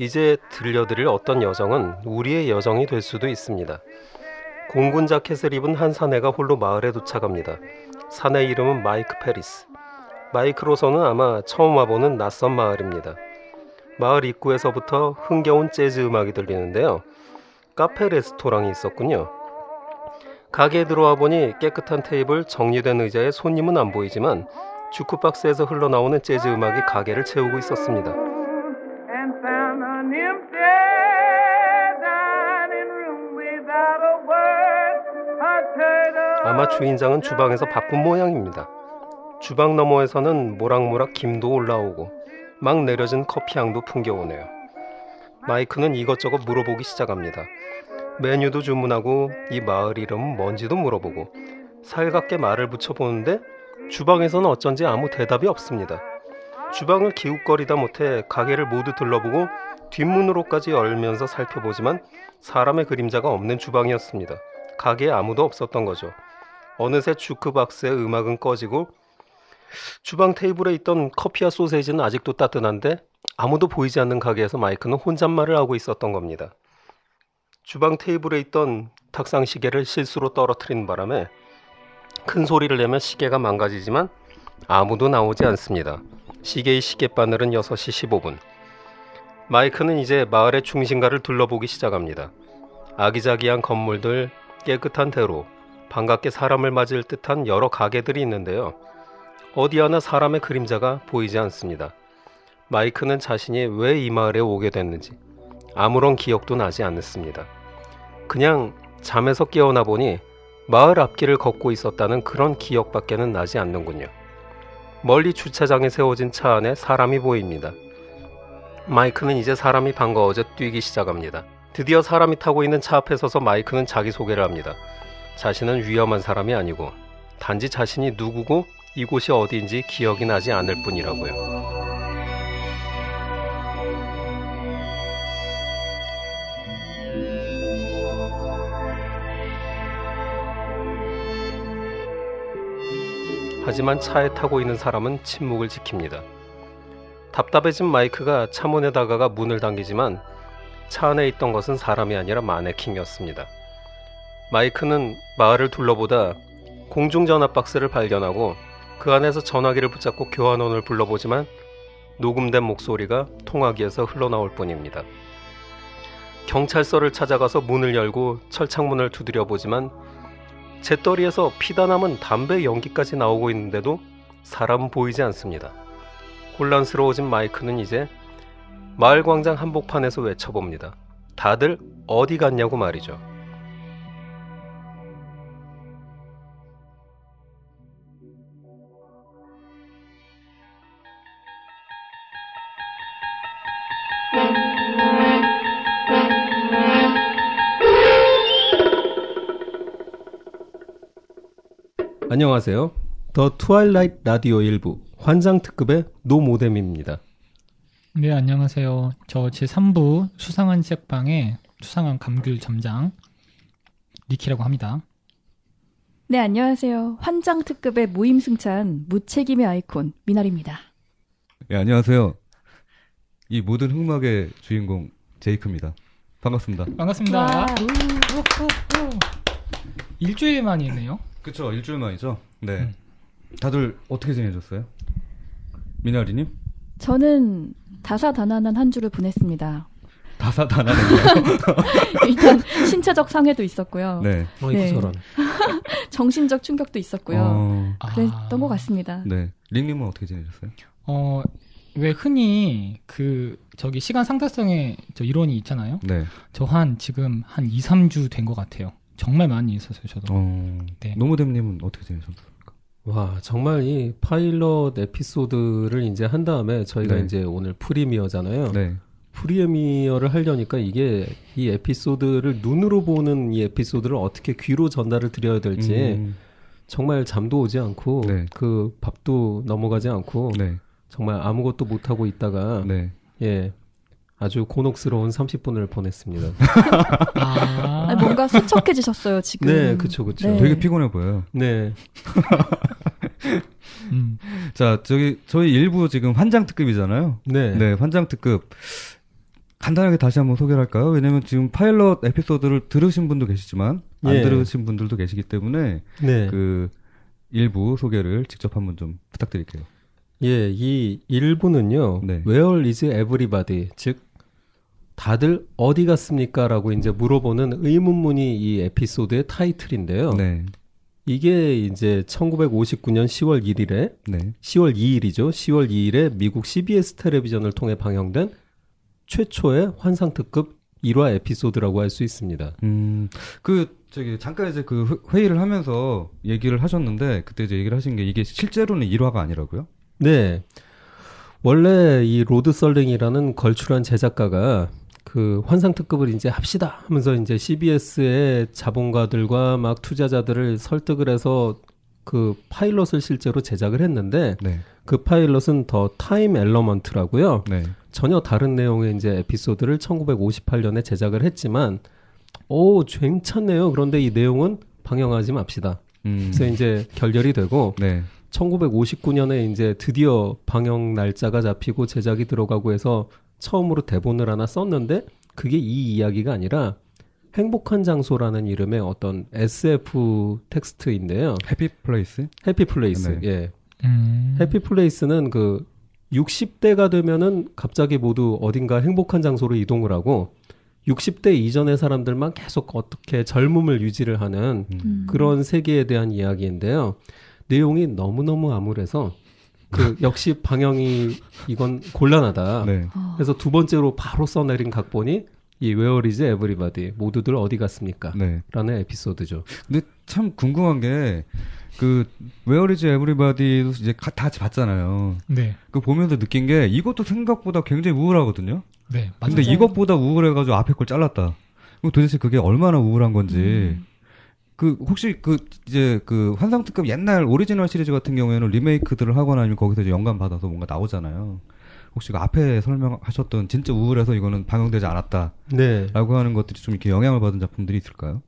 이제 들려드릴 어떤 여정은 우리의 여정이 될 수도 있습니다. 공군 자켓을 입은 한 사내가 홀로 마을에 도착합니다. 사내 이름은 마이크 페리스. 마이크로서는 아마 처음 와보는 낯선 마을입니다. 마을 입구에서부터 흥겨운 재즈 음악이 들리는데요. 카페 레스토랑이 있었군요. 가게에 들어와 보니 깨끗한 테이블, 정리된 의자에 손님은 안 보이지만 주크박스에서 흘러나오는 재즈 음악이 가게를 채우고 있었습니다. 아마 주인장은 주방에서 바쁜 모양입니다. 주방 너머에서는 모락모락 김도 올라오고 막 내려진 커피향도 풍겨오네요. 마이크는 이것저것 물어보기 시작합니다. 메뉴도 주문하고 이 마을 이름은 뭔지도 물어보고 살갑게 말을 붙여보는데 주방에서는 어쩐지 아무 대답이 없습니다. 주방을 기웃거리다 못해 가게를 모두 둘러보고 뒷문으로까지 열면서 살펴보지만 사람의 그림자가 없는 주방이었습니다. 가게에 아무도 없었던 거죠. 어느새 주크박스의 음악은 꺼지고 주방 테이블에 있던 커피와 소세지는 아직도 따뜻한데 아무도 보이지 않는 가게에서 마이크는 혼잣말을 하고 있었던 겁니다. 주방 테이블에 있던 탁상 시계를 실수로 떨어뜨린 바람에 큰 소리를 내면 시계가 망가지지만 아무도 나오지 않습니다. 시계의 시계바늘은 6시 15분. 마이크는 이제 마을의 중심가를 둘러보기 시작합니다. 아기자기한 건물들, 깨끗한 대로, 반갑게 사람을 맞을 듯한 여러 가게들이 있는데요. 어디 하나 사람의 그림자가 보이지 않습니다. 마이크는 자신이 왜 이 마을에 오게 됐는지 아무런 기억도 나지 않습니다. 그냥 잠에서 깨어나 보니 마을 앞길을 걷고 있었다는 그런 기억밖에는 나지 않는군요. 멀리 주차장에 세워진 차 안에 사람이 보입니다. 마이크는 이제 사람이 반가워져 뛰기 시작합니다. 드디어 사람이 타고 있는 차 앞에 서서 마이크는 자기소개를 합니다. 자신은 위험한 사람이 아니고 단지 자신이 누구고 이곳이 어디인지 기억이 나지 않을 뿐이라고요. 하지만 차에 타고 있는 사람은 침묵을 지킵니다. 답답해진 마이크가 차 문에 다가가 문을 당기지만 차 안에 있던 것은 사람이 아니라 마네킹이었습니다. 마이크는 마을을 둘러보다 공중전화 박스를 발견하고 그 안에서 전화기를 붙잡고 교환원을 불러보지만 녹음된 목소리가 통화기에서 흘러나올 뿐입니다. 경찰서를 찾아가서 문을 열고 철창문을 두드려보지만 재떨이에서 피다 남은 담배 연기까지 나오고 있는데도 사람은 보이지 않습니다. 혼란스러워진 마이크는 이제 마을광장 한복판에서 외쳐봅니다. 다들 어디 갔냐고 말이죠. 안녕하세요. 더 트와일라이트 라디오 일부 환장특급의 노모뎀입니다. 네, 안녕하세요. 저 제3부 수상한 책방의 수상한 감귤 점장 리키라고 합니다. 네, 안녕하세요. 환장특급의 무임승찬 무책임의 아이콘 미나리입니다. 네, 안녕하세요. 이 모든 흑막의 주인공 제이크입니다. 반갑습니다. 반갑습니다. 일주일 만이네요. 그쵸, 일주일 만이죠. 네. 다들 어떻게 지내셨어요? 미나리님? 저는 다사다난한 한 주를 보냈습니다. 다사다난한가요? 일단 신체적 상해도 있었고요. 네. 네. 정신적 충격도 있었고요. 그랬던 것 같습니다. 네. 링님은 어떻게 지내셨어요? 왜 흔히 저기 시간 상대성의 저 이론이 있잖아요. 네. 저 지금 한 2, 3주 된 것 같아요. 정말 많이 있었어요, 저도. 네. 노모뎀님은 어떻게 지내셨습니까? 와, 정말 이 파일럿 에피소드를 이제 한 다음에 저희가 네. 이제 오늘 프리미어잖아요. 네. 프리미어를 하려니까 이 에피소드를 눈으로 보는 이 에피소드를 어떻게 귀로 전달을 드려야 될지 정말 잠도 오지 않고 네. 그 밥도 넘어가지 않고 네. 정말 아무것도 못하고 있다가 네. 예. 아주 곤혹스러운 30분을 보냈습니다. 뭔가 수척해지셨어요, 지금. 네, 그쵸. 네. 되게 피곤해 보여요. 네. 자, 저희 일부 지금 환장 특급이잖아요. 네. 네, 환장 특급. 간단하게 다시 한번 소개를 할까요? 왜냐면 지금 파일럿 에피소드를 들으신 분도 계시지만 안 예. 들으신 분들도 계시기 때문에 네. 그 일부 소개를 직접 한번 좀 부탁드릴게요. 예, 이 일부는요. 네. Where is everybody? 즉 다들 어디 갔습니까? 라고 이제 물어보는 의문문이 이 에피소드의 타이틀인데요. 네. 이게 이제 1959년 10월 1일에 네. 10월 2일이죠. 10월 2일에 미국 CBS 텔레비전을 통해 방영된 최초의 환상특급 1화 에피소드라고 할 수 있습니다. 잠깐 이제 그 회의를 하면서 얘기를 하셨는데, 그때 이제 얘기를 하신 게 이게 실제로는 1화가 아니라고요? 네. 원래 이 로드 썰링이라는 걸출한 제작가가 그 환상특급을 이제 합시다 하면서 이제 CBS의 자본가들과 막 투자자들을 설득을 해서 그 파일럿을 실제로 제작을 했는데 네. 그 파일럿은 더 타임 엘러먼트라고요. 네. 전혀 다른 내용의 이제 에피소드를 1958년에 제작을 했지만 오, 괜찮네요. 그런데 이 내용은 방영하지 맙시다. 그래서 이제 결렬이 되고 네. 1959년에 이제 드디어 방영 날짜가 잡히고 제작이 들어가고 해서 처음으로 대본을 하나 썼는데 그게 이 이야기가 아니라 행복한 장소라는 이름의 어떤 SF 텍스트인데요. 해피플레이스? 해피플레이스. 네. 예. 해피플레이스는 그 60대가 되면은 갑자기 모두 어딘가 행복한 장소로 이동을 하고 60대 이전의 사람들만 계속 어떻게 젊음을 유지를 하는 그런 세계에 대한 이야기인데요. 내용이 너무너무 암울해서 그 역시 방영이 이건 곤란하다. 네. 그래서 두 번째로 바로 써내린 각본이 이 Where is everybody? 모두들 어디 갔습니까? 네. 라는 에피소드죠. 근데 참 궁금한 게 그 Where is everybody도 이제 다 봤잖아요. 네. 그 보면서 느낀 게 이것도 생각보다 굉장히 우울하거든요. 네. 근데 맞아요. 이것보다 우울해가지고 앞에 걸 잘랐다. 그럼 도대체 그게 얼마나 우울한 건지. 그 혹시 그 이제 그 환상특급 옛날 오리지널 시리즈 같은 경우에는 리메이크들을 하거나 아니면 거기서 이제 영감 받아서 뭔가 나오잖아요. 혹시 그 앞에 설명하셨던 진짜 우울해서 이거는 방영되지 않았다라고 네. 하는 것들이 좀 이렇게 영향을 받은 작품들이 있을까요?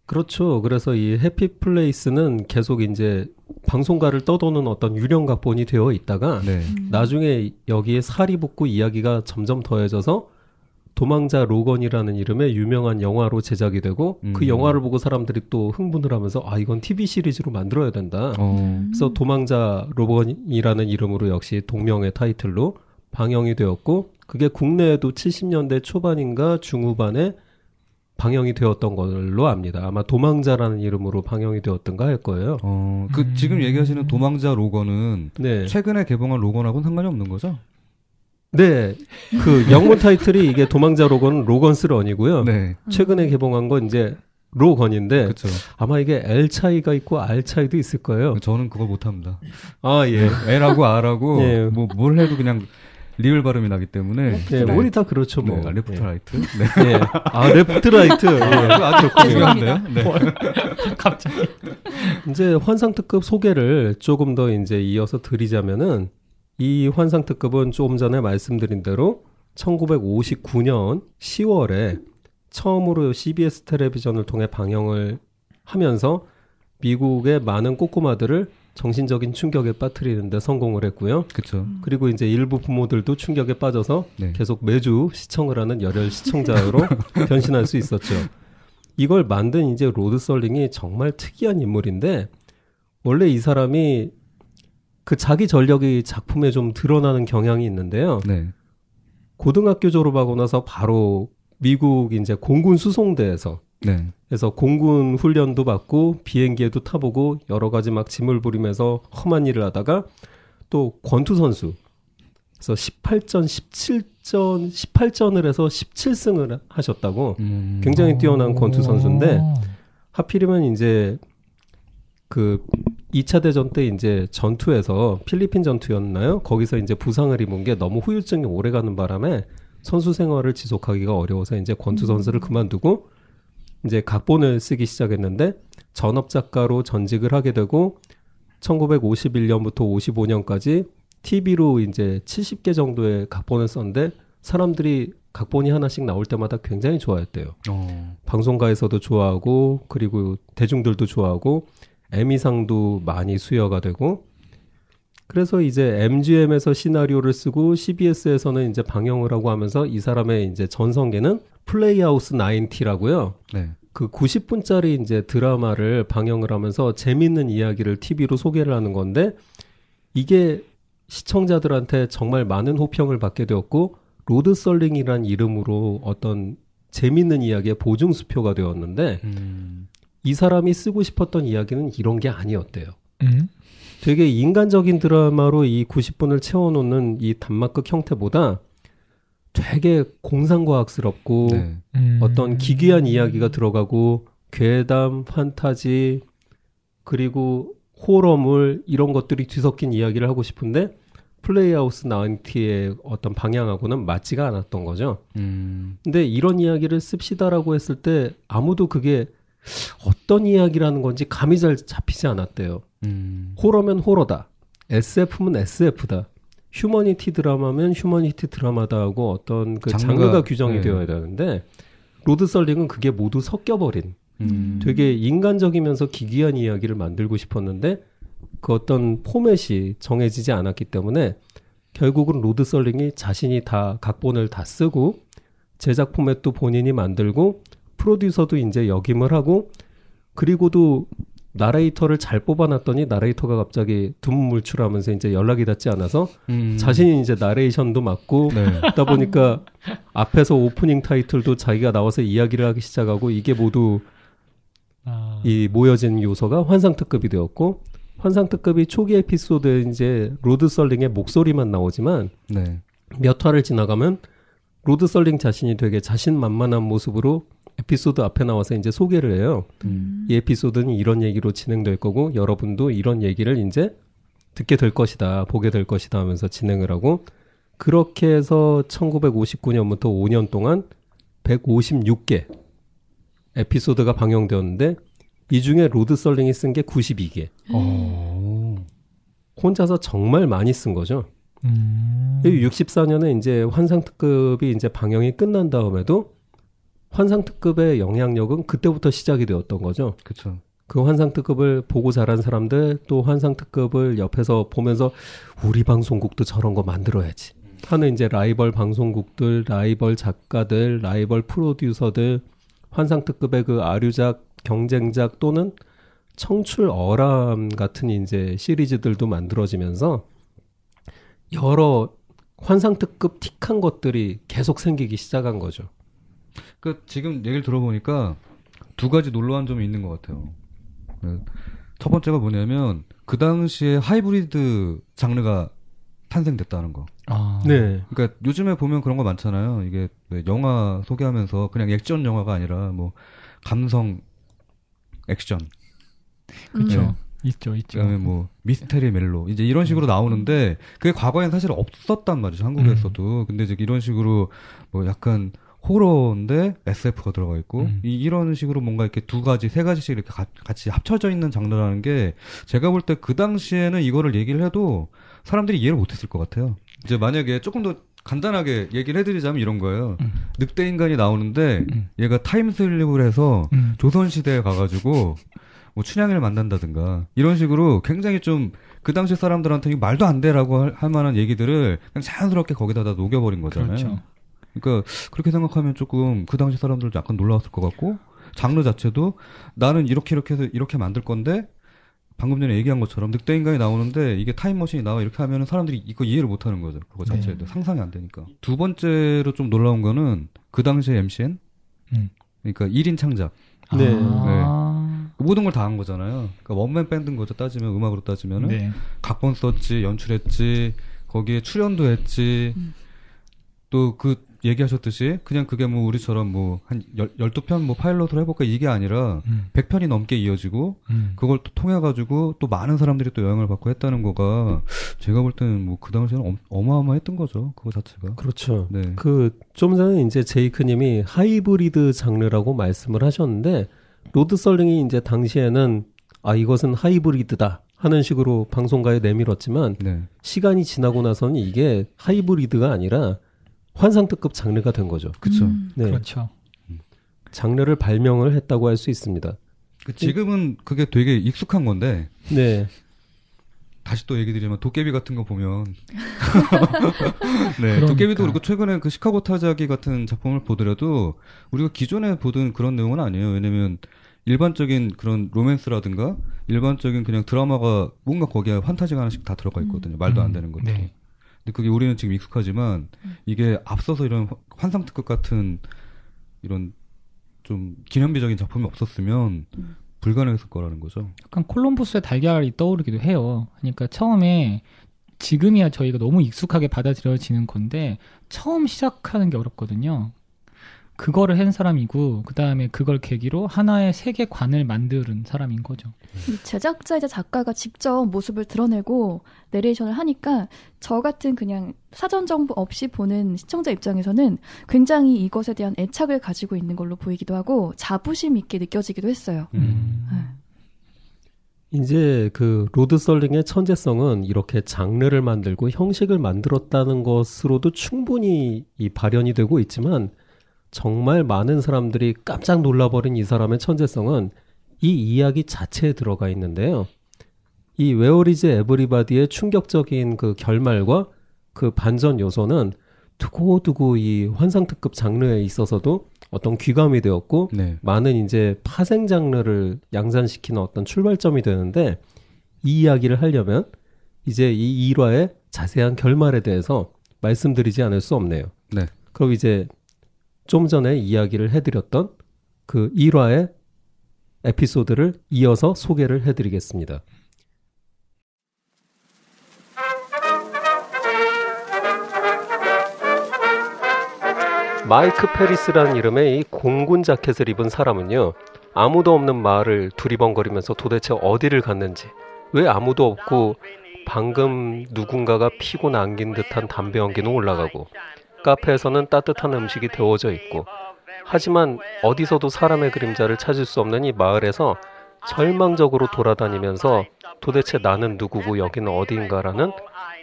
그렇죠. 그래서 이 해피플레이스는 계속 이제 방송가를 떠도는 어떤 유령 각본이 되어 있다가 네. 나중에 여기에 살이 붙고 이야기가 점점 더해져서 도망자 로건이라는 이름의 유명한 영화로 제작이 되고 그 영화를 보고 사람들이 또 흥분을 하면서 아 이건 TV 시리즈로 만들어야 된다. 그래서 도망자 로건이라는 이름으로 역시 동명의 타이틀로 방영이 되었고 그게 국내에도 70년대 초반인가 중후반에 방영이 되었던 걸로 압니다. 아마 도망자라는 이름으로 방영이 되었던가 할 거예요. 그 지금 얘기하시는 도망자 로건은 네. 최근에 개봉한 로건하고는 상관이 없는 거죠? 네. 그 영문 타이틀이 이게 도망자 로건은 로건스 런이고요. 네. 최근에 개봉한 건 이제 로건인데 그렇죠. 아마 이게 L 차이가 있고 R 차이도 있을 거예요. 저는 그걸 못합니다. 아, 예. L하고 R하고 예. 뭐 뭘 해도 그냥 리을 발음이 나기 때문에 예, 우리 다 그렇죠, 뭐. 네, 레프트 예. 라이트. 네. 예. 아, 레프트 라이트. 예. 아주 중요한데요. 네. 갑자기. 이제 환상특급 소개를 조금 더 이제 이어서 드리자면은 이 환상특급은 조금 전에 말씀드린 대로 1959년 10월에 처음으로 CBS 텔레비전을 통해 방영을 하면서 미국의 많은 꼬꼬마들을 정신적인 충격에 빠뜨리는데 성공을 했고요. 그렇죠. 그리고 이제 일부 부모들도 충격에 빠져서 네. 계속 매주 시청을 하는 열혈 시청자로 변신할 수 있었죠. 이걸 만든 이제 로드 썰링이 정말 특이한 인물인데 원래 이 사람이 그 자기 전력이 작품에 좀 드러나는 경향이 있는데요. 네. 고등학교 졸업하고 나서 바로 미국 이제 공군 수송대에서 네. 그래서 공군 훈련도 받고 비행기에도 타보고 여러 가지 막 짐을 부리면서 험한 일을 하다가 또 권투 선수 그래서 18전을 해서 17승을 하셨다고 굉장히 뛰어난 권투 선수인데 하필이면 이제 그 2차 대전 때 이제 전투에서 필리핀 전투였나요? 거기서 이제 부상을 입은 게 너무 후유증이 오래가는 바람에 선수 생활을 지속하기가 어려워서 이제 권투 선수를 그만두고 이제 각본을 쓰기 시작했는데 전업 작가로 전직을 하게 되고 1951년부터 55년까지 TV로 이제 70개 정도의 각본을 썼는데 사람들이 각본이 하나씩 나올 때마다 굉장히 좋아했대요. 방송가에서도 좋아하고 그리고 대중들도 좋아하고 에미상도 많이 수여가 되고 그래서 이제 MGM에서 시나리오를 쓰고 CBS에서는 이제 방영을 하고 하면서 이 사람의 이제 전성기는 플레이하우스 90라고요. 네. 그 90분짜리 이제 드라마를 방영을 하면서 재밌는 이야기를 TV로 소개를 하는 건데 이게 시청자들한테 정말 많은 호평을 받게 되었고 로드 썰링이란 이름으로 어떤 재밌는 이야기의 보증수표가 되었는데 이 사람이 쓰고 싶었던 이야기는 이런 게 아니었대요. 되게 인간적인 드라마로 이 90분을 채워놓는 이 단막극 형태보다 되게 공상과학스럽고 네. 어떤 기괴한 이야기가 들어가고 괴담, 판타지 그리고 호러물 이런 것들이 뒤섞인 이야기를 하고 싶은데 플레이하우스 90의 어떤 방향하고는 맞지가 않았던 거죠. 근데 이런 이야기를 씁시다라고 했을 때 아무도 그게 어떤 이야기라는 건지 감이 잘 잡히지 않았대요. 호러면 호러다. SF면 SF다. 휴머니티 드라마면 휴머니티 드라마다 하고 어떤 그 장르가 규정이 네. 되어야 되는데 로드 썰링은 그게 모두 섞여버린 되게 인간적이면서 기괴한 이야기를 만들고 싶었는데 그 어떤 포맷이 정해지지 않았기 때문에 결국은 로드 썰링이 자신이 다 각본을 다 쓰고 제작 포맷도 본인이 만들고 프로듀서도 이제 역임을 하고 그리고도 나레이터를 잘 뽑아놨더니 나레이터가 갑자기 두문물출하면서 이제 연락이 닿지 않아서 자신이 이제 나레이션도 맡고 네. 그러다 보니까 앞에서 오프닝 타이틀도 자기가 나와서 이야기를 하기 시작하고 이게 모두 이 모여진 요소가 환상특급이 되었고 환상특급이 초기 에피소드에 이제 로드 썰링의 목소리만 나오지만 네. 몇 화를 지나가면 로드 썰링 자신이 되게 자신만만한 모습으로 에피소드 앞에 나와서 이제 소개를 해요. 이 에피소드는 이런 얘기로 진행될 거고 여러분도 이런 얘기를 이제 듣게 될 것이다, 보게 될 것이다 하면서 진행을 하고 그렇게 해서 1959년부터 5년 동안 156개 에피소드가 방영되었는데 이 중에 로드 썰링이 쓴 게 92개. 혼자서 정말 많이 쓴 거죠. 64년에 이제 환상특급이 이제 방영이 끝난 다음에도 환상특급의 영향력은 그때부터 시작이 되었던 거죠. 그렇죠. 그 환상특급을 보고 자란 사람들 또 환상특급을 옆에서 보면서 우리 방송국도 저런 거 만들어야지 하는 이제 라이벌 방송국들, 라이벌 작가들, 라이벌 프로듀서들 환상특급의 그 아류작, 경쟁작 또는 청출 어람 같은 이제 시리즈들도 만들어지면서 여러 환상특급 틱한 것들이 계속 생기기 시작한 거죠. 그 지금 얘기를 들어보니까 두 가지 놀라운 점이 있는 것 같아요. 첫 번째가 뭐냐면 그 당시에 하이브리드 장르가 탄생됐다는 거. 네. 그러니까 요즘에 보면 그런 거 많잖아요. 이게 영화 소개하면서 그냥 액션 영화가 아니라 뭐 감성 액션. 그렇죠. 네. 있죠. 그다음에 뭐 미스테리 멜로 이제 이런 식으로 나오는데 그게 과거엔 사실 없었단 말이죠. 한국에서도. 근데 이제 이런 식으로 뭐 약간 호러인데 SF가 들어가 있고 이런 식으로 뭔가 이렇게 두 가지 세 가지씩 이렇게 같이 합쳐져 있는 장르라는 게 제가 볼 때 그 당시에는 이거를 얘기를 해도 사람들이 이해를 못했을 것 같아요. 이제 만약에 조금 더 간단하게 얘기를 해드리자면 이런 거예요. 늑대 인간이 나오는데 얘가 타임슬립을 해서 조선시대에 가가지고 뭐 춘향이를 만난다든가 이런 식으로 굉장히 좀 그 당시 사람들한테 말도 안 돼라고 할 만한 얘기들을 그냥 자연스럽게 거기다 다 녹여버린 거잖아요. 그렇죠. 그러니까 그렇게 생각하면 조금 그 당시 사람들도 약간 놀라웠을 것 같고 장르 자체도 나는 이렇게 해서 이렇게 만들 건데 방금 전에 얘기한 것처럼 늑대 인간이 나오는데 이게 타임머신이 나와 이렇게 하면은 사람들이 이거 이해를 못 하는 거죠. 그거 자체도 상상이 안 되니까. 두 번째로 좀 놀라운 거는 그 당시에 MCN 그러니까 1인 창작. 네. 모든 걸 다 한 거잖아요. 그러니까 원맨 밴드인 거죠. 따지면 음악으로 따지면은 네. 각본 썼지, 연출했지, 거기에 출연도 했지. 또 그 얘기하셨듯이 그냥 그게 뭐 우리처럼 뭐 한 12편 뭐 파일럿으로 해볼까 이게 아니라 100편이 넘게 이어지고 그걸 또 통해가지고 또 많은 사람들이 또 영향을 받고 했다는 거가 제가 볼 때는 뭐 그 당시에는 어마어마했던 거죠. 그거 자체가. 그렇죠. 네. 그 좀 전에 이제 제이크님이 하이브리드 장르라고 말씀을 하셨는데 로드 썰링이 이제 당시에는 아 이것은 하이브리드다 하는 식으로 방송가에 내밀었지만 네. 시간이 지나고 나서는 이게 하이브리드가 아니라 환상특급 장르가 된 거죠. 그렇죠. 네. 그렇죠. 장르를 발명을 했다고 할 수 있습니다. 지금은 그게 되게 익숙한 건데 네. 다시 또 얘기 드리면 도깨비 같은 거 보면 네, 그러니까. 도깨비도 그렇고 최근에 그 시카고 타자기 같은 작품을 보더라도 우리가 기존에 보던 그런 내용은 아니에요. 왜냐면 일반적인 그런 로맨스라든가 일반적인 그냥 드라마가 뭔가 거기에 판타지가 하나씩 다 들어가 있거든요. 말도 안 되는 것들. 네. 근데 그게 우리는 지금 익숙하지만 이게 앞서서 이런 환상특급 같은 이런 좀 기념비적인 작품이 없었으면 불가능했을 거라는 거죠. 약간 콜럼버스의 달걀이 떠오르기도 해요. 그러니까 처음에 지금이야 저희가 너무 익숙하게 받아들여지는 건데 처음 시작하는 게 어렵거든요. 그거를 한 사람이고 그 다음에 그걸 계기로 하나의 세계관을 만드는 사람인 거죠. 이 제작자이자 작가가 직접 모습을 드러내고 내레이션을 하니까 저 같은 그냥 사전 정보 없이 보는 시청자 입장에서는 굉장히 이것에 대한 애착을 가지고 있는 걸로 보이기도 하고 자부심 있게 느껴지기도 했어요. 이제 그 로드 설링의 천재성은 이렇게 장르를 만들고 형식을 만들었다는 것으로도 충분히 이 발현이 되고 있지만 정말 많은 사람들이 깜짝 놀라버린 이 사람의 천재성은 이 이야기 자체에 들어가 있는데요. 이 웨어 이즈 에브리바디의 충격적인 그 결말과 그 반전 요소는 두고두고 이 환상특급 장르에 있어서도 어떤 귀감이 되었고 네. 많은 이제 파생 장르를 양산시키는 어떤 출발점이 되는데 이 이야기를 하려면 이제 이 일화의 자세한 결말에 대해서 말씀드리지 않을 수 없네요. 네. 그럼 이제 좀 전에 이야기를 해드렸던 그 1화의 에피소드를 이어서 소개를 해드리겠습니다. 마이크 페리스라는 이름의 이 공군 자켓을 입은 사람은요, 아무도 없는 마을을 두리번거리면서 도대체 어디를 갔는지, 왜 아무도 없고 방금 누군가가 피고 남긴 듯한 담배 연기는 올라가고 카페에서는 따뜻한 음식이 데워져 있고 하지만 어디서도 사람의 그림자를 찾을 수 없는 이 마을에서 절망적으로 돌아다니면서 도대체 나는 누구고 여기는 어디인가라는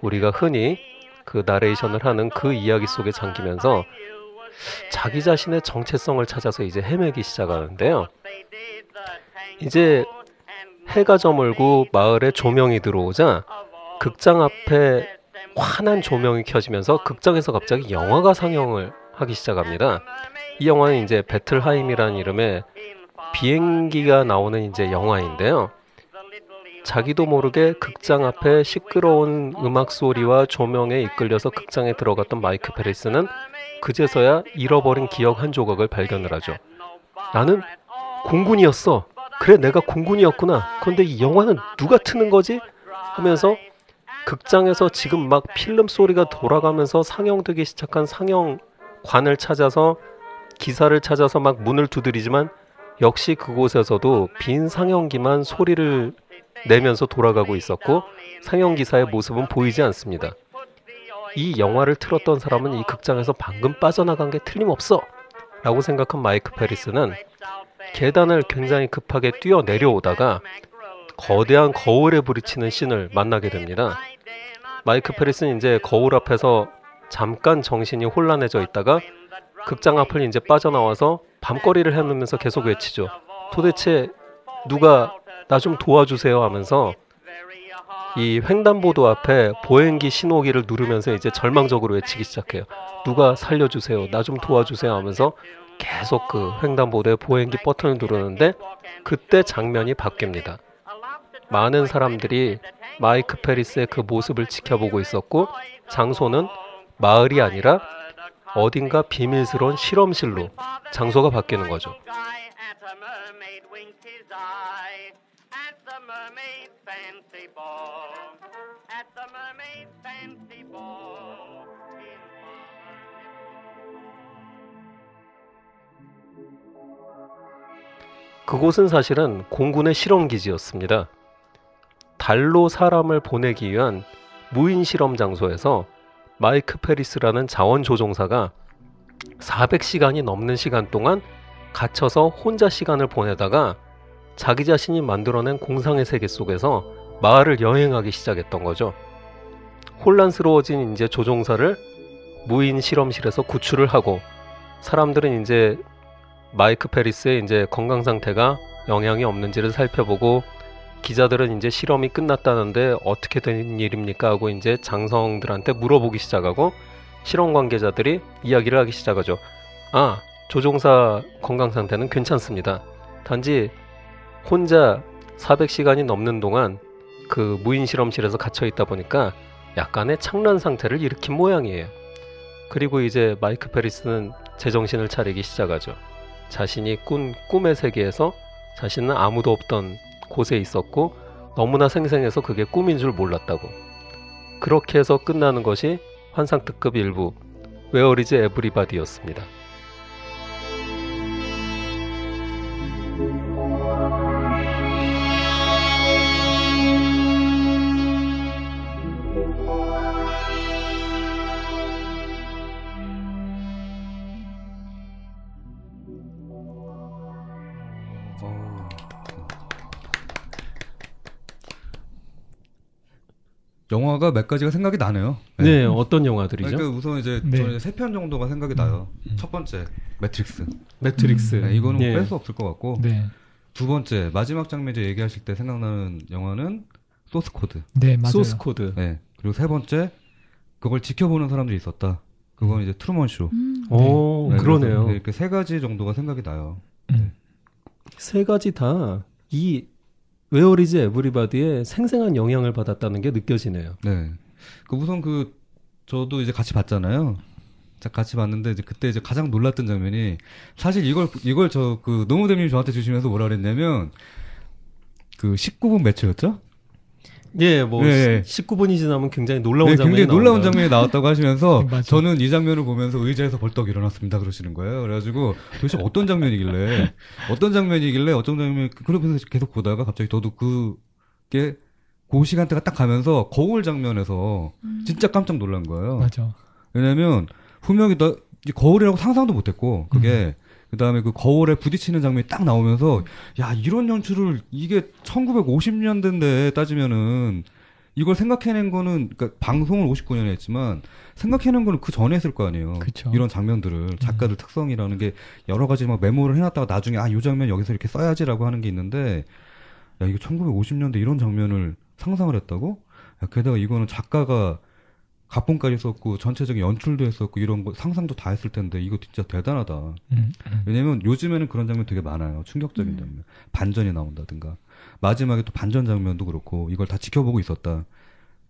우리가 흔히 그 나레이션을 하는 그 이야기 속에 잠기면서 자기 자신의 정체성을 찾아서 이제 헤매기 시작하는데요. 이제 해가 저물고 마을에 조명이 들어오자 극장 앞에 환한 조명이 켜지면서 극장에서 갑자기 영화가 상영을 하기 시작합니다. 이 영화는 이제 배틀하임이라는 이름의 비행기가 나오는 이제 영화인데요. 자기도 모르게 극장 앞에 시끄러운 음악 소리와 조명에 이끌려서 극장에 들어갔던 마이크 페리스는 그제서야 잃어버린 기억 한 조각을 발견을 하죠. 나는 공군이었어. 그래, 내가 공군이었구나. 그런데 이 영화는 누가 트는 거지? 하면서 극장에서 지금 막 필름 소리가 돌아가면서 상영되기 시작한 상영관을 찾아서 기사를 찾아서 막 문을 두드리지만 역시 그곳에서도 빈 상영기만 소리를 내면서 돌아가고 있었고 상영기사의 모습은 보이지 않습니다. 이 영화를 틀었던 사람은 이 극장에서 방금 빠져나간 게 틀림없어 라고 생각한 마이크 페리스는 계단을 굉장히 급하게 뛰어 내려오다가 거대한 거울에 부딪히는 씬을 만나게 됩니다. 마이크 페리스는 이제 거울 앞에서 잠깐 정신이 혼란해져 있다가 극장 앞을 이제 빠져나와서 밤거리를 헤매면서 계속 외치죠. 도대체 누가 나 좀 도와주세요 하면서 이 횡단보도 앞에 보행기 신호기를 누르면서 이제 절망적으로 외치기 시작해요. 누가 살려주세요. 나 좀 도와주세요 하면서 계속 그 횡단보도에 보행기 버튼을 누르는데 그때 장면이 바뀝니다. 많은 사람들이 마이크 페리스의 그 모습을 지켜보고 있었고 장소는 마을이 아니라 어딘가 비밀스러운 실험실로 장소가 바뀌는 거죠. 그곳은 사실은 공군의 실험기지였습니다. 달로 사람을 보내기 위한 무인 실험 장소에서 마이크 페리스라는 자원조종사가 400시간이 넘는 시간 동안 갇혀서 혼자 시간을 보내다가 자기 자신이 만들어낸 공상의 세계 속에서 마을을 여행하기 시작했던 거죠. 혼란스러워진 이제 조종사를 무인 실험실에서 구출을 하고 사람들은 이제 마이크 페리스의 이제 건강 상태가 영향이 없는지를 살펴보고 기자들은 이제 실험이 끝났다는데 어떻게 된 일입니까 하고 이제 장성들한테 물어보기 시작하고 실험 관계자들이 이야기를 하기 시작하죠. 아, 조종사 건강 상태는 괜찮습니다. 단지 혼자 400시간이 넘는 동안 그 무인 실험실에서 갇혀 있다 보니까 약간의 착란 상태를 일으킨 모양이에요. 그리고 이제 마이크 페리스는 제정신을 차리기 시작하죠. 자신이 꾼 꿈의 세계에서 자신은 아무도 없던 곳에 있었고 너무나 생생해서 그게 꿈인 줄 몰랐다고. 그렇게 해서 끝나는 것이 환상특급 일부 Where is Everybody였습니다. 영화가 몇 가지가 생각이 나네요. 네, 어떤 영화들이죠? 그러니까 우선 이제 네. 저는 3편 정도가 생각이 나요. 첫 번째 매트릭스. 매트릭스. 네, 이거는 예. 뺄 수 없을 것 같고. 네. 두 번째 마지막 장면 이제 얘기하실 때 생각나는 영화는 소스 코드. 네, 맞아요. 소스 코드. 네. 그리고 세 번째 그걸 지켜보는 사람들이 있었다. 그건 이제 트루먼 쇼. 오, 네, 그러네요. 그래서 이렇게 세 가지 정도가 생각이 나요. 세 가지 다 이 Where is Everybody에 생생한 영향을 받았다는 게 느껴지네요. 네. 그 우선 저도 이제 같이 봤잖아요. 자, 같이 봤는데 이제 그때 이제 가장 놀랐던 장면이 사실 이걸 노무대님이 저한테 주시면서 뭐라 그랬냐면 그 19분 매체였죠? 예, 뭐 네. 19분이 지나면 굉장히 놀라운 네, 장면이 굉장히 놀라운 나온다. 장면이 나왔다고 하시면서 맞아. 저는 이 장면을 보면서 의자에서 벌떡 일어났습니다 그러시는 거예요. 그래가지고 도대체 어떤 장면이길래 어떤 장면이 그러면서 계속 보다가 갑자기 저도 그게 그 시간대가 딱 가면서 거울 장면에서 진짜 깜짝 놀란 거예요. 맞아. 왜냐면 분명히 이제 거울이라고 상상도 못했고 그게 그다음에 그 거울에 부딪히는 장면이 딱 나오면서 야 이런 연출을 이게 1950년대인데 따지면은 이걸 생각해낸 거는 그러니까 방송을 59년에 했지만 생각해낸 거는 그 전에 했을 거 아니에요. 그쵸. 이런 장면들을 작가들 특성이라는 게 여러 가지 막 메모를 해놨다가 나중에 이 장면 여기서 이렇게 써야지라고 하는 게 있는데 야 이거 1950년대 이런 장면을 상상을 했다고? 야, 게다가 이거는 작가가 각본까지 썼고 전체적인 연출도 했었고 이런 거 상상도 다 했을 텐데 이거 진짜 대단하다. 왜냐면 요즘에는 그런 장면 되게 많아요. 충격적인 장면. 반전이 나온다든가. 마지막에 또 반전 장면도 그렇고 이걸 다 지켜보고 있었다.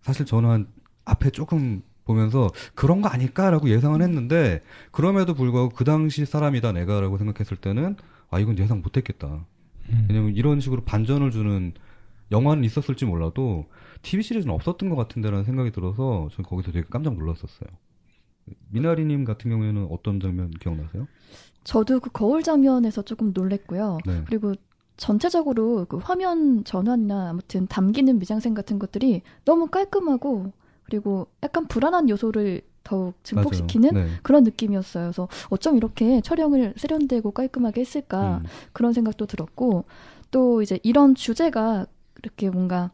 사실 저는 한 앞에 조금 보면서 그런 거 아닐까라고 예상은 했는데 그럼에도 불구하고 그 당시 사람이다 내가라고 생각했을 때는 아 이건 예상 못했겠다. 왜냐면 이런 식으로 반전을 주는 영화는 있었을지 몰라도 TV 시리즈는 없었던 것 같은데라는 생각이 들어서 전 거기서 되게 깜짝 놀랐었어요. 미나리님 같은 경우에는 어떤 장면 기억나세요? 저도 그 거울 장면에서 조금 놀랬고요. 네. 그리고 전체적으로 그 화면 전환이나 아무튼 담기는 미장센 같은 것들이 너무 깔끔하고 그리고 약간 불안한 요소를 더욱 증폭시키는 맞아요. 네. 그런 느낌이었어요. 그래서 어쩜 이렇게 촬영을 세련되고 깔끔하게 했을까 그런 생각도 들었고 또 이제 이런 주제가 이렇게 뭔가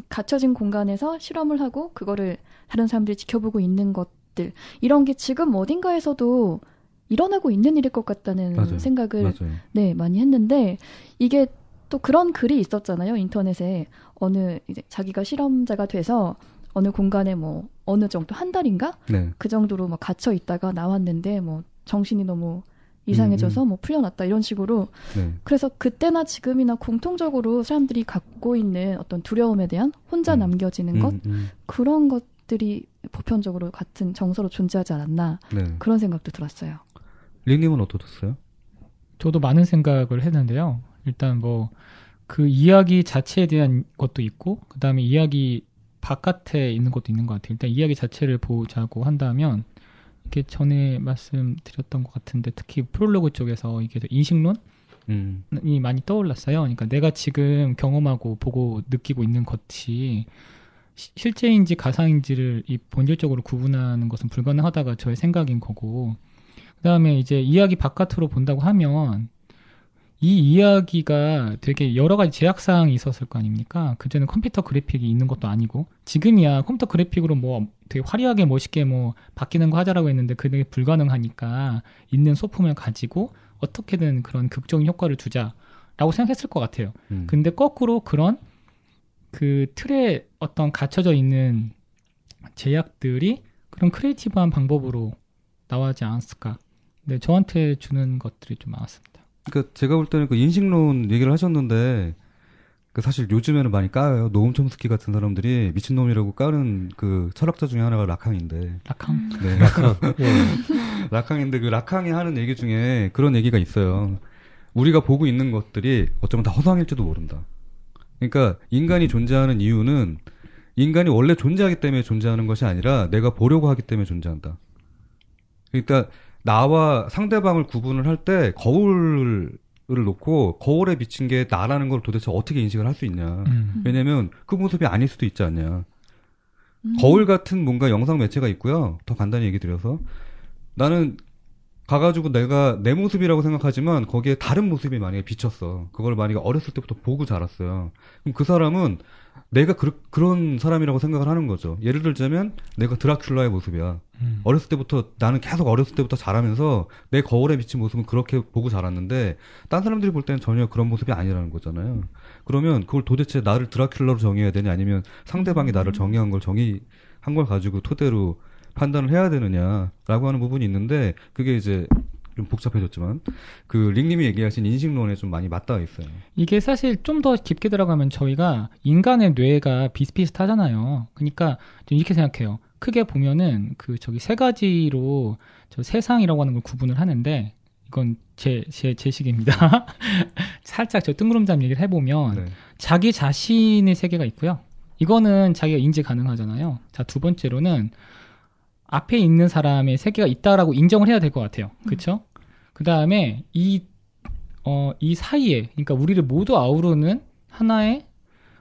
갇혀진 공간에서 실험을 하고 그거를 다른 사람들이 지켜보고 있는 것들 이런 게 지금 어딘가에서도 일어나고 있는 일일 것 같다는 맞아요. 생각을 맞아요. 네 많이 했는데 이게 또 그런 글이 있었잖아요 인터넷에 어느 이제 자기가 실험자가 돼서 어느 공간에 뭐 어느 정도 한 달인가 네. 그 정도로 막 갇혀 있다가 나왔는데 뭐 정신이 너무 이상해져서 뭐 풀려났다 이런 식으로 네. 그래서 그때나 지금이나 공통적으로 사람들이 갖고 있는 어떤 두려움에 대한 혼자 남겨지는 것 그런 것들이 보편적으로 같은 정서로 존재하지 않았나 네. 그런 생각도 들었어요. 링님은 어떠셨어요? 저도 많은 생각을 했는데요. 일단 뭐 그 이야기 자체에 대한 것도 있고 그다음에 이야기 바깥에 있는 것도 있는 것 같아요. 일단 이야기 자체를 보자고 한다면 이게 전에 말씀드렸던 것 같은데 특히 프롤로그 쪽에서 이게 인식론이 많이 떠올랐어요. 그러니까 내가 지금 경험하고 보고 느끼고 있는 것이 실제인지 가상인지를 이 본질적으로 구분하는 것은 불가능하다가 저의 생각인 거고 그다음에 이제 이야기 바깥으로 본다고 하면 이 이야기가 되게 여러 가지 제약사항이 있었을 거 아닙니까? 그전에 컴퓨터 그래픽이 있는 것도 아니고 지금이야 컴퓨터 그래픽으로 뭐 되게 화려하게 멋있게 뭐 바뀌는 거 하자라고 했는데 그게 불가능하니까 있는 소품을 가지고 어떻게든 그런 극적인 효과를 주자 라고 생각했을 것 같아요. 근데 거꾸로 그런 그 틀에 어떤 갇혀져 있는 제약들이 그런 크리에이티브한 방법으로 나와지 않았을까. 근데 저한테 주는 것들이 좀 많았습니다. 그러니까 제가 볼 때는 그 인식론 얘기를 하셨는데 그 사실 요즘에는 많이 까요. 노움 촘스키 같은 사람들이 미친놈이라고 까는 그 철학자 중에 하나가 라캉인데. 라캉. 네. 라캉인데 그 라캉이 하는 얘기 중에 그런 얘기가 있어요. 우리가 보고 있는 것들이 어쩌면 다 허상일지도 모른다. 그러니까 인간이 존재하는 이유는 인간이 원래 존재하기 때문에 존재하는 것이 아니라 내가 보려고 하기 때문에 존재한다. 그러니까 나와 상대방을 구분을 할 때 거울을 놓고 거울에 비친 게 나라는 걸 도대체 어떻게 인식을 할 수 있냐. 왜냐면 그 모습이 아닐 수도 있지 않냐. 거울 같은 뭔가 영상 매체가 있고요. 더 간단히 얘기 드려서 나는 가가지고 내가 내 모습이라고 생각하지만 거기에 다른 모습이 만약에 비쳤어. 그걸 만약에 어렸을 때부터 보고 자랐어요. 그럼 그 사람은 내가 그런 사람이라고 생각을 하는 거죠. 예를 들자면 내가 드라큘라의 모습이야. 어렸을 때부터 나는 계속 어렸을 때부터 자라면서 내 거울에 비친 모습은 그렇게 보고 자랐는데 딴 사람들이 볼 때는 전혀 그런 모습이 아니라는 거잖아요. 그러면 그걸 도대체 나를 드라큘라로 정의해야 되냐 아니면 상대방이 나를 정의한 걸 가지고 토대로 판단을 해야 되느냐라고 하는 부분이 있는데 그게 이제 좀 복잡해졌지만 그 링님이 얘기하신 인식론에 좀 많이 맞닿아 있어요. 이게 사실 좀 더 깊게 들어가면 저희가 인간의 뇌가 비슷비슷하잖아요. 그러니까 좀 이렇게 생각해요. 크게 보면은 그 저기 세 가지로 저 세상이라고 하는 걸 구분을 하는데 이건 제 식입니다. 살짝 저 뜬구름잡이 얘기를 해보면 네. 자기 자신의 세계가 있고요. 이거는 자기가 인지 가능하잖아요. 자, 두 번째로는 앞에 있는 사람의 세계가 있다라고 인정을 해야 될 것 같아요. 그렇죠? 그 다음에 이 사이에, 그러니까 우리를 모두 아우르는 하나의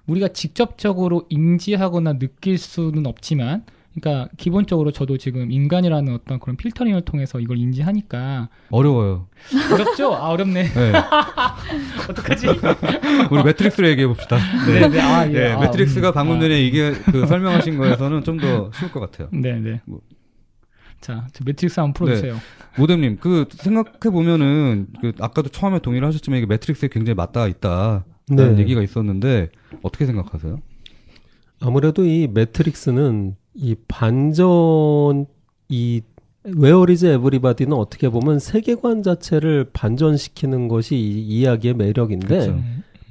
우리가 직접적으로 인지하거나 느낄 수는 없지만, 그러니까 기본적으로 저도 지금 인간이라는 어떤 그런 필터링을 통해서 이걸 인지하니까 어려워요. 어렵죠? 아, 어렵네. 네. 어떡하지? 우리 매트릭스로 얘기해 봅시다. 네, 네, 아, 예. 네, 매트릭스가 방금 전에 이게 그 설명하신 거에서는 좀 더 쉬울 것 같아요. 네, 네. 자, 저 매트릭스 한번 풀어주세요. 모뎀님, 그 생각해 보면은 그 아까도 처음에 동의를 하셨지만 이게 매트릭스에 굉장히 맞닿아 있다라는 얘기가 있었는데 어떻게 생각하세요? 아무래도 이 매트릭스는 이 반전 이 Where is Everybody는 어떻게 보면 세계관 자체를 반전시키는 것이 이 이야기의 매력인데 그렇죠.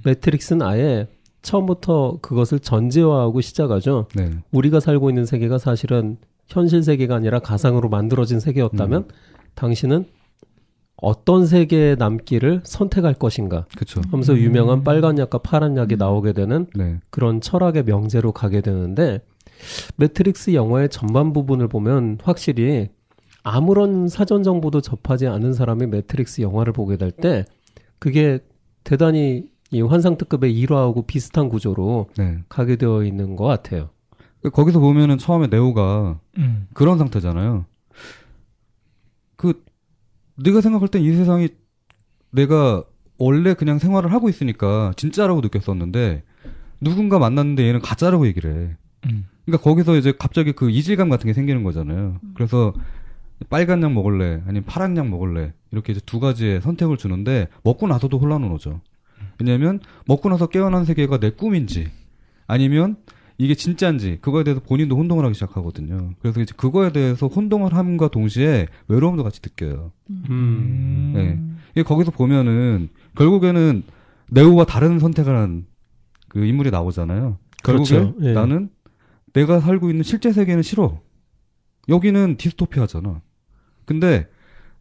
매트릭스는 아예 처음부터 그것을 전제화하고 시작하죠. 네. 우리가 살고 있는 세계가 사실은 현실 세계가 아니라 가상으로 만들어진 세계였다면 당신은 어떤 세계에 남기를 선택할 것인가 그렇죠. 하면서 유명한 빨간 약과 파란 약이 나오게 되는 네. 그런 철학의 명제로 가게 되는데 매트릭스 영화의 전반 부분을 보면 확실히 아무런 사전 정보도 접하지 않은 사람이 매트릭스 영화를 보게 될 때 그게 대단히 이 환상특급의 일화하고 비슷한 구조로 네. 가게 되어 있는 것 같아요. 거기서 보면은 처음에 네오가 그런 상태잖아요. 그 네가 생각할 땐 이 세상이 내가 원래 그냥 생활을 하고 있으니까 진짜라고 느꼈었는데 누군가 만났는데 얘는 가짜라고 얘기를 해. 그러니까 거기서 이제 갑자기 그 이질감 같은 게 생기는 거잖아요. 그래서 빨간 약 먹을래 아니면 파란 약 먹을래 이렇게 이제 두 가지의 선택을 주는데 먹고 나서도 혼란은 오죠. 왜냐하면 먹고 나서 깨어난 세계가 내 꿈인지 아니면 이게 진짜인지 그거에 대해서 본인도 혼동을 하기 시작하거든요. 그래서 이제 그거에 대해서 혼동을 함과 동시에 외로움도 같이 느껴요. 네. 이게 거기서 보면은 결국에는 네오와 다른 선택을 한 그 인물이 나오잖아요. 그렇죠. 결국에 예. 나는 내가 살고 있는 실제 세계는 싫어. 여기는 디스토피아잖아. 근데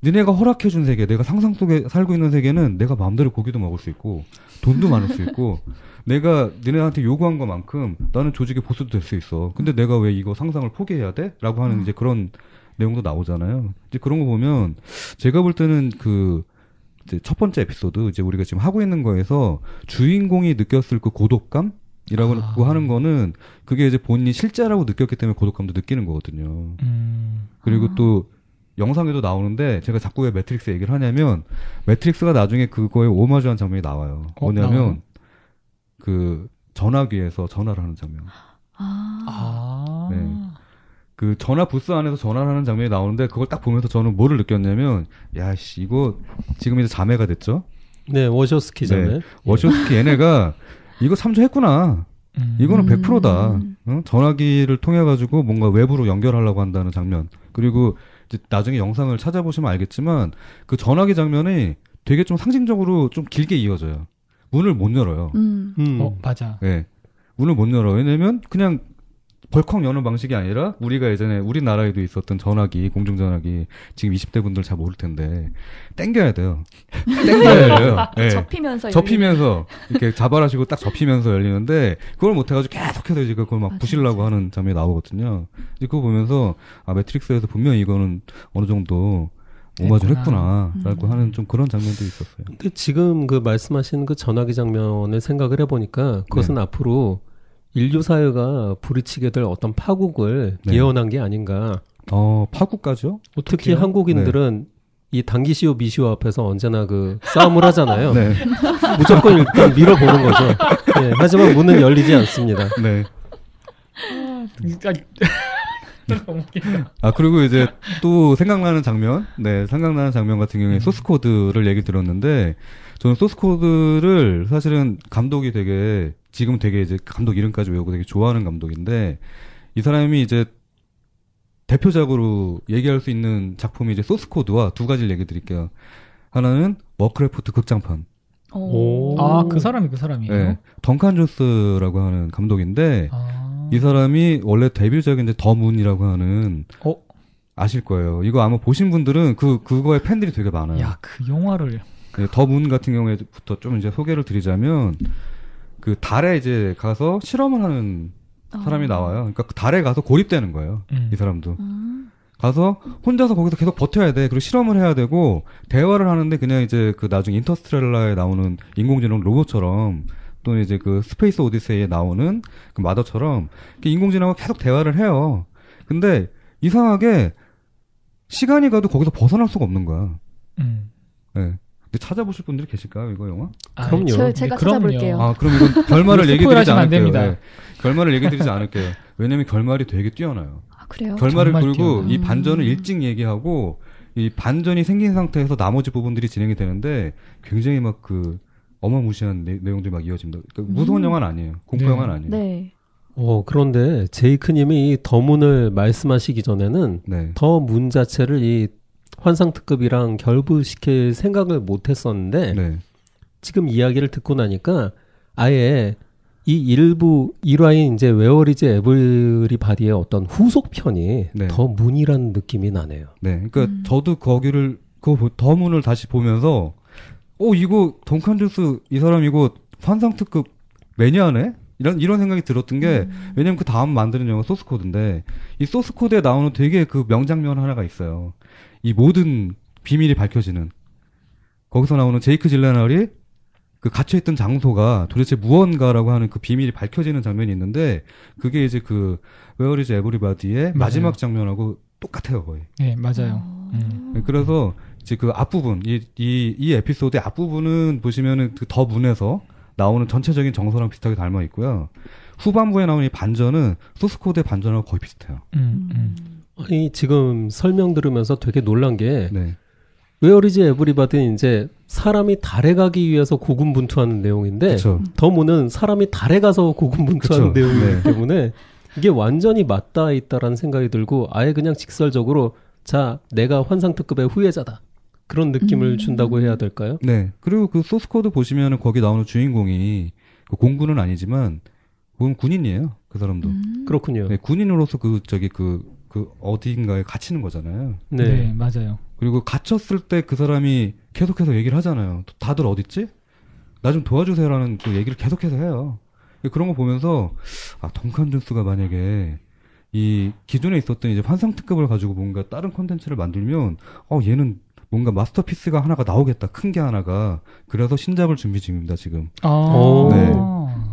니네가 허락해준 세계, 내가 상상 속에 살고 있는 세계는 내가 마음대로 고기도 먹을 수 있고 돈도 많을 수 있고 내가 니네한테 요구한 것만큼 나는 조직의 보스도 될 수 있어. 근데 내가 왜 이거 상상을 포기해야 돼? 라고 하는 이제 그런 내용도 나오잖아요. 이제 그런 거 보면 제가 볼 때는 그 이제 첫 번째 에피소드 이제 우리가 지금 하고 있는 거에서 주인공이 느꼈을 그 고독감이라고 하는 거는 그게 이제 본인이 실제라고 느꼈기 때문에 고독감도 느끼는 거거든요. 그리고 또 영상에도 나오는데 제가 자꾸 왜 매트릭스 얘기를 하냐면 매트릭스가 나중에 그거에 오마주한 장면이 나와요. 뭐냐면 그 전화기에서 전화를 하는 장면. 네. 그 전화 부스 안에서 전화를 하는 장면이 나오는데 그걸 딱 보면서 저는 뭐를 느꼈냐면 야씨 이거 지금 이제 자매가 됐죠. 네, 워쇼스키 자매. 네. 워쇼스키 얘네가 이거 참조했구나. 이거는 100%다. 전화기를 통해 가지고 뭔가 외부로 연결하려고 한다는 장면. 그리고 이제 나중에 영상을 찾아보시면 알겠지만 그 전화기 장면이 되게 좀 상징적으로 좀 길게 이어져요. 문을 못 열어요. 맞아. 네. 문을 못 열어. 왜냐면 그냥 벌컥 여는 방식이 아니라 우리가 예전에 우리나라에도 있었던 전화기, 공중전화기 지금 20대 분들 잘 모를 텐데 땡겨야 돼요. 땡겨야 돼요. 네. 접히면서 이렇게 자발하시고 딱 접히면서 열리는데 그걸 못 해가지고 계속해서 이제 그걸 막 부시려고 하는 장면이 나오거든요. 이제 그거 보면서 매트릭스에서 분명히 이거는 어느 정도 오마주를 했구나라고 하는 좀 그런 장면도 있었어요. 근데 지금 그 말씀하신 그 전화기 장면을 생각을 해보니까 그것은 앞으로 인류 사회가 부딪히게 될 어떤 파국을 예언한 게 아닌가. 파국까지요? 특히 한국인들은 이 당기시오 미시오 앞에서 언제나 그 싸움을 하잖아요. 네. 무조건 일단 밀어보는 거죠. 네, 하지만 문은 열리지 않습니다. 네. 진짜 그리고 이제 또 생각나는 장면 같은 경우에 소스코드를 얘기 들었는데, 저는 소스코드를 사실은 감독이 지금 되게 이제 감독 이름까지 외우고 되게 좋아하는 감독인데, 이 사람이 이제 대표작으로 얘기할 수 있는 작품이 이제 소스코드와 두 가지를 얘기 드릴게요. 하나는 워크래프트 극장판. 그 사람이에요? 네. 덩칸 존스라고 하는 감독인데, 이 사람이 원래 데뷔작이 이제 더 문이라고 하는 아실 거예요. 이거 아마 보신 분들은 그거의 팬들이 되게 많아요. 야, 그 영화를 네, 더 문 같은 경우에부터 좀 이제 소개를 드리자면 그 달에 이제 가서 실험을 하는 사람이 나와요. 그러니까 그 달에 가서 고립되는 거예요. 이 사람도. 가서 혼자서 거기서 계속 버텨야 돼. 그리고 실험을 해야 되고 대화를 하는데 그냥 이제 그 나중에 인터스텔라에 나오는 인공지능 로봇처럼 또는 이제 그 스페이스 오디세이에 나오는 그 마더처럼 인공지능하고 계속 대화를 해요. 근데 이상하게 시간이 가도 거기서 벗어날 수가 없는 거야. 네. 근데 찾아보실 분들이 계실까요, 이거 영화? 그럼요. 제가 찾아볼게요. 그럼 이건 결말을 얘기 드리지 않을게요. 네. 결말을 얘기 드리지 않을게요. 왜냐면 결말이 되게 뛰어나요. 그래요? 결말을 그리고 뛰어나요. 이 반전을 일찍 얘기하고 이 반전이 생긴 상태에서 나머지 부분들이 진행이 되는데 굉장히 막 그 어마무시한 내용들이 막 이어집니다. 그러니까 무서운 영화는 아니에요. 공포 영화는 아니에요. 네. 그런데 제이크님이 이 더문을 말씀하시기 전에는 네. 더문 자체를 이 환상특급이랑 결부시킬 생각을 못했었는데 네. 지금 이야기를 듣고 나니까 아예 이 일화인 이제 웨어리즈 에브리바디의 어떤 후속편이 네. 더문이라는 느낌이 나네요. 네. 그러니까 저도 더문을 다시 보면서 이거 덩칸 존스 이 사람 이거 환상특급 매니아네? 이런 생각이 들었던 게, 왜냐면 그 다음 만드는 영화 소스코드인데, 이 소스코드에 나오는 되게 그 명장면 하나가 있어요. 이 모든 비밀이 밝혀지는. 거기서 나오는 제이크 질레날이 그 갇혀있던 장소가 도대체 무언가라고 하는 그 비밀이 밝혀지는 장면이 있는데, 그게 이제 그, Where is Everybody의 마지막 장면하고 똑같아요, 거의. 네, 맞아요. 그래서 이제 그 앞부분, 이 에피소드의 앞부분은 보시면은 그 더 문에서 나오는 전체적인 정서랑 비슷하게 닮아 있고요. 후반부에 나오는 이 반전은 소스코드의 반전하고 거의 비슷해요. 아니, 지금 설명 들으면서 되게 놀란 게, 네. 웨어리즈 에브리바디는 이제 사람이 달에 가기 위해서 고군분투하는 내용인데, 그쵸. 더문은 사람이 달에 가서 고군분투하는 그쵸. 내용이기 네. 때문에 이게 완전히 맞닿아 있다라는 생각이 들고 아예 그냥 직설적으로 자, 내가 환상특급의 후예자다. 그런 느낌을 준다고 해야 될까요? 네. 그리고 그 소스코드 보시면은 거기 나오는 주인공이 그 공군은 아니지만 보면 군인이에요. 그 사람도. 그렇군요. 네, 군인으로서 그 어디인가에 갇히는 거잖아요. 네, 맞아요. 그리고 갇혔을 때 그 사람이 계속해서 얘기를 하잖아요. 다들 어딨지? 나 좀 도와주세요라는 그 얘기를 계속해서 해요. 그런 거 보면서 덩칸 존스가 만약에 이 기존에 있었던 이제 환상특급을 가지고 뭔가 다른 콘텐츠를 만들면 얘는 뭔가 마스터피스가 하나가 나오겠다. 큰 게 하나가. 그래서 신작을 준비 중입니다, 지금. 네.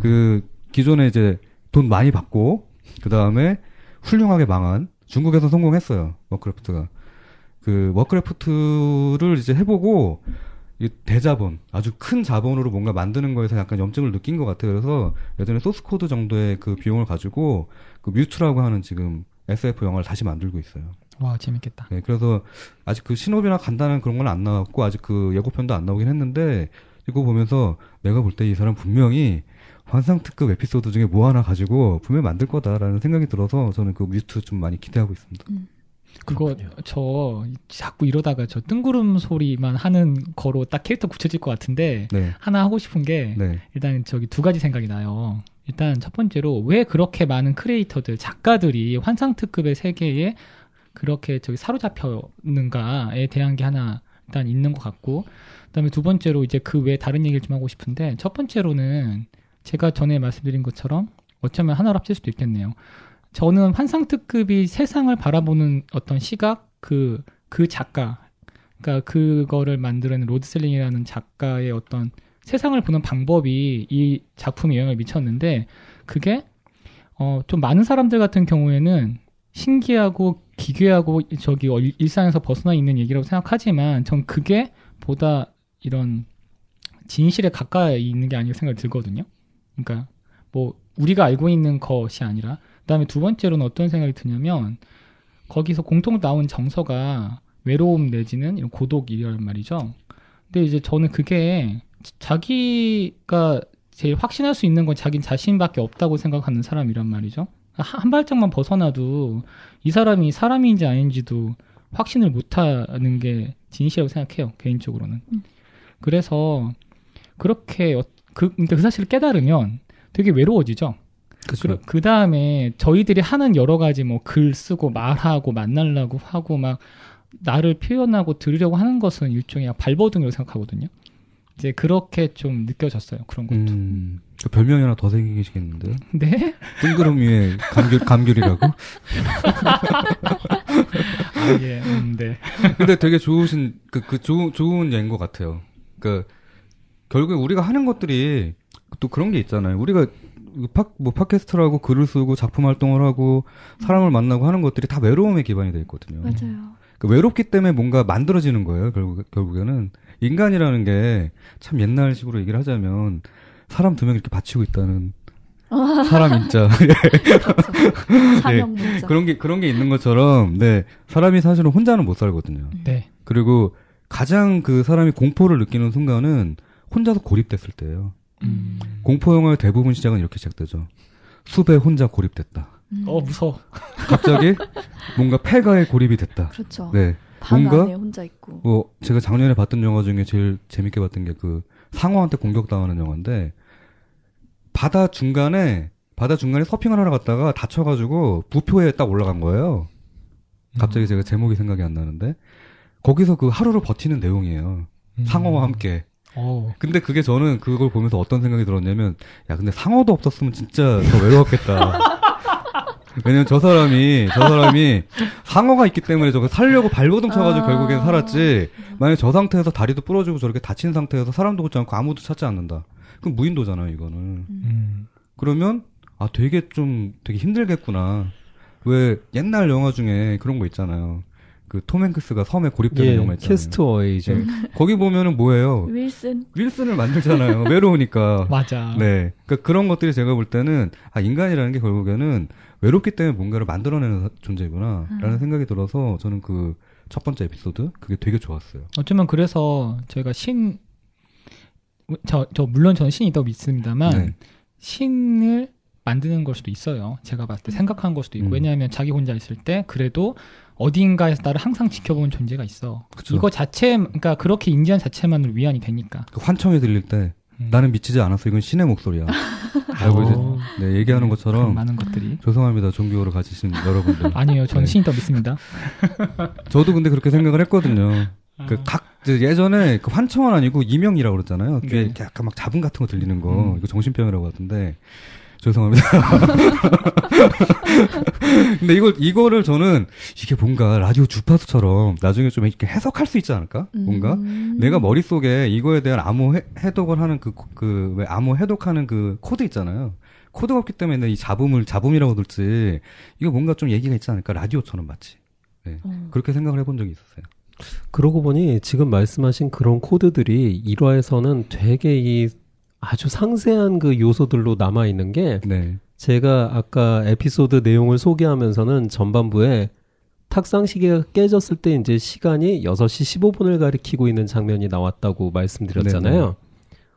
그 기존에 이제 돈 많이 받고 그다음에 훌륭하게 망한 중국에서 성공했어요. 워크래프트가. 그 워크래프트를 이제 해보고 이 대자본, 아주 큰 자본으로 뭔가 만드는 거에서 약간 염증을 느낀 것 같아요. 그래서 예전에 소스코드 정도의 그 비용을 가지고 그 뮤트라고 하는 지금 SF 영화를 다시 만들고 있어요. 와, 재밌겠다. 네, 그래서 아직 그 신업이나 간단한 그런 건 안 나왔고 아직 그 예고편도 안 나오긴 했는데 이거 보면서 내가 볼 때 이 사람 분명히 환상특급 에피소드 중에 뭐 하나 가지고 분명히 만들 거다라는 생각이 들어서 저는 그 뮤트 좀 많이 기대하고 있습니다. 그거 저 자꾸 이러다가 저 뜬구름 소리만 하는 거로 딱 캐릭터 굳혀질 것 같은데 네. 하나 하고 싶은 게 네. 일단 저기 두 가지 생각이 나요. 일단 첫 번째로 왜 그렇게 많은 크리에이터들, 작가들이 환상특급의 세계에 그렇게 저기 사로잡혔는가에 대한 게 하나 일단 있는 것 같고, 그다음에 두 번째로 이제 그 외에 다른 얘기를 좀 하고 싶은데, 첫 번째로는 제가 전에 말씀드린 것처럼 어쩌면 하나로 합칠 수도 있겠네요. 저는 환상특급이 세상을 바라보는 어떤 시각, 그 작가, 그러니까 그거를 만드는 로드셀링이라는 작가의 어떤 세상을 보는 방법이 이 작품에 영향을 미쳤는데, 그게 좀 많은 사람들 같은 경우에는 신기하고 기괴하고 저기 일상에서 벗어나 있는 얘기라고 생각하지만, 전 그게 보다 이런 진실에 가까이 있는 게 아니라 생각이 들거든요. 그러니까 뭐 우리가 알고 있는 것이 아니라. 그다음에 두 번째로는 어떤 생각이 드냐면, 거기서 공통 나온 정서가 외로움 내지는 이런 고독이란 말이죠. 근데 이제 저는 그게 자기가 제일 확신할 수 있는 건 자기 자신밖에 없다고 생각하는 사람이란 말이죠. 한 발짝만 벗어나도 이 사람이 사람인지 아닌지도 확신을 못하는 게 진실이라고 생각해요, 개인적으로는. 그래서 그렇게 근데 그 사실을 깨달으면 되게 외로워지죠. 그렇죠. 그 다음에 저희들이 하는 여러 가지 뭐 글 쓰고 말하고 만나려고 하고 막 나를 표현하고 들으려고 하는 것은 일종의 발버둥이라고 생각하거든요. 이제 그렇게 좀 느껴졌어요. 그런 것도. 그 별명이 하나 더 생기시겠는데. 네? 뜬구름 위에 감귤이라고? 아, 예, 네. 근데 되게 좋으신, 좋은 예인 것 같아요. 그러니까, 결국에 우리가 하는 것들이 또 그런 게 있잖아요. 우리가 팟캐스트라고 글을 쓰고 작품 활동을 하고 사람을 만나고 하는 것들이 다 외로움에 기반이 돼 있거든요. 맞아요. 그 외롭기 때문에 뭔가 만들어지는 거예요. 결국에는 인간이라는 게 참 옛날식으로 얘기를 하자면 사람 두 명 이렇게 받치고 있다는 사람 인자. 그렇죠. 사명 문자. 그런 게 있는 것처럼, 네, 사람이 사실은 혼자는 못 살거든요. 네. 그리고 가장 그 사람이 공포를 느끼는 순간은 혼자서 고립됐을 때예요. 공포 영화의 대부분 시작은 이렇게 시작되죠. 숲에 혼자 고립됐다. 무서워. 갑자기 뭔가 폐가에 고립이 됐다. 그렇죠. 네. 방 뭔가 안에 혼자 있고. 뭐 제가 작년에 봤던 영화 중에 제일 재밌게 봤던 게 그 상어한테 공격당하는 영화인데, 바다 중간에 서핑을 하러 갔다가 다쳐가지고 부표에 딱 올라간 거예요. 갑자기 제가 제목이 생각이 안 나는데, 거기서 그 하루를 버티는 내용이에요. 상어와 함께. 근데 그게 저는 그걸 보면서 어떤 생각이 들었냐면, 야, 근데 상어도 없었으면 진짜 더 외로웠겠다. 왜냐면 저 사람이 상어가 있기 때문에 저거 살려고 발버둥 쳐가지고 결국엔 살았지. 만약에 저 상태에서 다리도 부러지고 저렇게 다친 상태에서 사람도 찾지 않고 아무도 찾지 않는다. 그럼 무인도잖아요, 이거는. 그러면 되게 힘들겠구나. 왜 옛날 영화 중에 그런 거 있잖아요. 그 톰 행크스가 섬에 고립되는 영화 있잖아요. 캐스트어웨이죠. 네. 거기 보면은 뭐예요? 윌슨을 만들잖아요. 외로우니까. 맞아. 네. 그러니까 그런 것들이 제가 볼 때는 인간이라는 게 결국에는 외롭기 때문에 뭔가를 만들어내는 존재구나라는 생각이 들어서 저는 그 첫 번째 에피소드 그게 되게 좋았어요. 어쩌면 그래서 저희가 물론 저는 신이 있다고 믿습니다만, 네. 신을 만드는 걸 수도 있어요. 제가 봤을 때 생각한 걸 수도 있고. 왜냐하면 자기 혼자 있을 때 그래도 어딘가에서 나를 항상 지켜보는 존재가 있어. 그쵸. 이거 자체, 그러니까 그렇게 인지한 자체만으로 위안이 되니까. 그 환청이 들릴 때 나는 미치지 않았어. 이건 신의 목소리야. 라고 이제 얘기하는 것처럼. 많은 것들이. 죄송합니다. 종교를 가지신 여러분들. 아니에요. 저는 네. 신이 더 믿습니다. 저도 근데 그렇게 생각을 했거든요. 예전에 그 환청은 아니고 이명이라고 그랬잖아요. 귀에 네. 약간 막 잡음 같은 거 들리는 거. 이거 정신병이라고 하던데. 죄송합니다. 근데 이거를 저는 이게 뭔가 라디오 주파수처럼 나중에 좀 이렇게 해석할 수 있지 않을까? 뭔가 내가 머릿속에 이거에 대한 암호 해독을 하는 왜 암호 해독하는 그 코드 있잖아요. 코드가 없기 때문에 이 잡음이라고 들지, 이거 뭔가 좀 얘기가 있지 않을까? 라디오처럼 마치. 네. 그렇게 생각을 해본 적이 있었어요. 그러고 보니 지금 말씀하신 그런 코드들이 1화에서는 되게 아주 상세한 그 요소들로 남아있는 게, 네. 제가 아까 에피소드 내용을 소개하면서는 전반부에 탁상 시계가 깨졌을 때 이제 시간이 6시 15분을 가리키고 있는 장면이 나왔다고 말씀드렸잖아요.